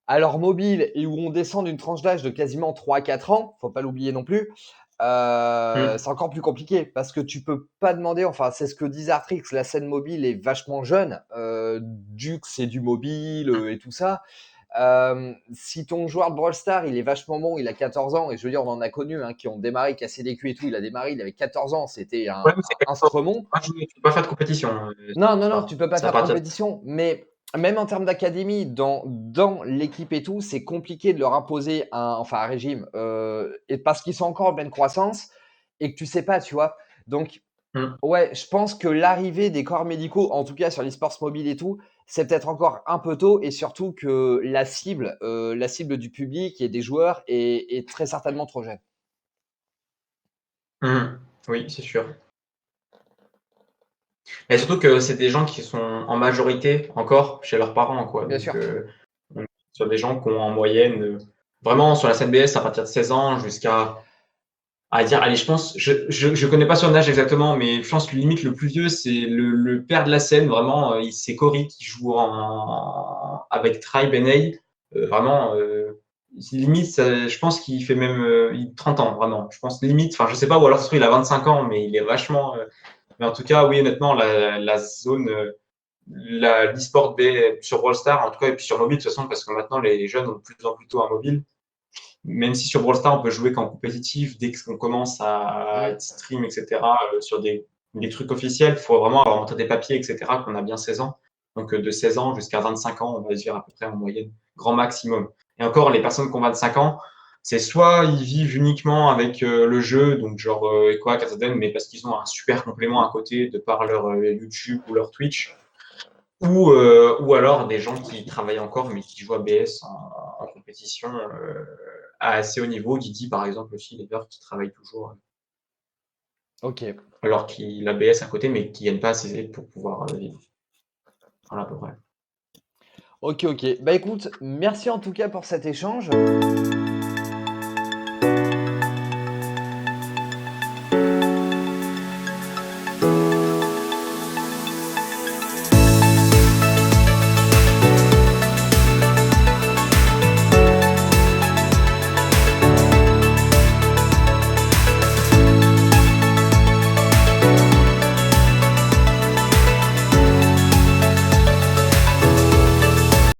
Alors mobile, et où on descend d'une tranche d'âge de quasiment 3 à 4 ans, faut pas l'oublier non plus, hum, c'est encore plus compliqué parce que tu peux pas demander, enfin c'est ce que disait Artrix, la scène mobile est vachement jeune, Dux c'est du mobile et tout ça. Si ton joueur de Brawl Stars, il est vachement bon, il a 14 ans, et je veux dire, on en a connu qui ont démarré, cassé des culs et tout, il a démarré, il avait 14 ans, c'était Le problème, c'est un que stremon. tu peux pas faire de compétition. Non, non, non, Ça, tu peux pas c'est à faire de partir de... compétition, mais même en termes d'académie, dans l'équipe et tout, c'est compliqué de leur imposer un régime, et parce qu'ils sont encore en pleine croissance et que tu sais pas, tu vois. Donc, Hum, ouais, je pense que l'arrivée des corps médicaux, en tout cas sur l'e-sports mobile et tout, c'est peut-être encore un peu tôt, et surtout que la cible du public et des joueurs est très certainement trop jeune. Oui, c'est sûr. Et surtout que c'est des gens qui sont en majorité encore chez leurs parents, quoi. Bien Donc, sûr. on est sur des gens qui ont en moyenne, vraiment sur la scène BS, à partir de 16 ans jusqu'à, à dire, allez, je pense, je connais pas son âge exactement, mais je pense que limite le plus vieux, c'est le père de la scène, vraiment, c'est Cory qui joue avec Tribe et Ney. Vraiment, limite, je pense qu'il fait même 30 ans, vraiment. Je pense limite, enfin, je sais pas, ou alors ça se trouve, il a 25 ans, mais il est vachement. Mais en tout cas, oui, honnêtement, la zone, l'e-sport sur Brawl Stars, en tout cas, et puis sur mobile, de toute façon, parce que maintenant, les jeunes ont de plus en plus tôt un mobile. Même si sur Brawl Stars, on peut jouer qu'en compétitif, dès qu'on commence à Mm. être stream, etc., sur des trucs officiels, il faut vraiment avoir montré des papiers, etc., qu'on a bien 16 ans. Donc, de 16 ans jusqu'à 25 ans, on va dire à peu près en moyenne, grand maximum. Et encore, les personnes qui ont 25 ans, c'est soit ils vivent uniquement avec le jeu, donc genre Equa, Kazaden, mais parce qu'ils ont un super complément à côté de par leur YouTube ou leur Twitch, ou alors des gens qui travaillent encore mais qui jouent à BS en compétition à assez haut niveau. Didi, par exemple, aussi, les qui travaillent toujours Ok. alors qu'il a BS à côté mais qui ne gagnent pas assez pour pouvoir vivre. Voilà à peu près. Ok, ok. Bah écoute, merci en tout cas pour cet échange.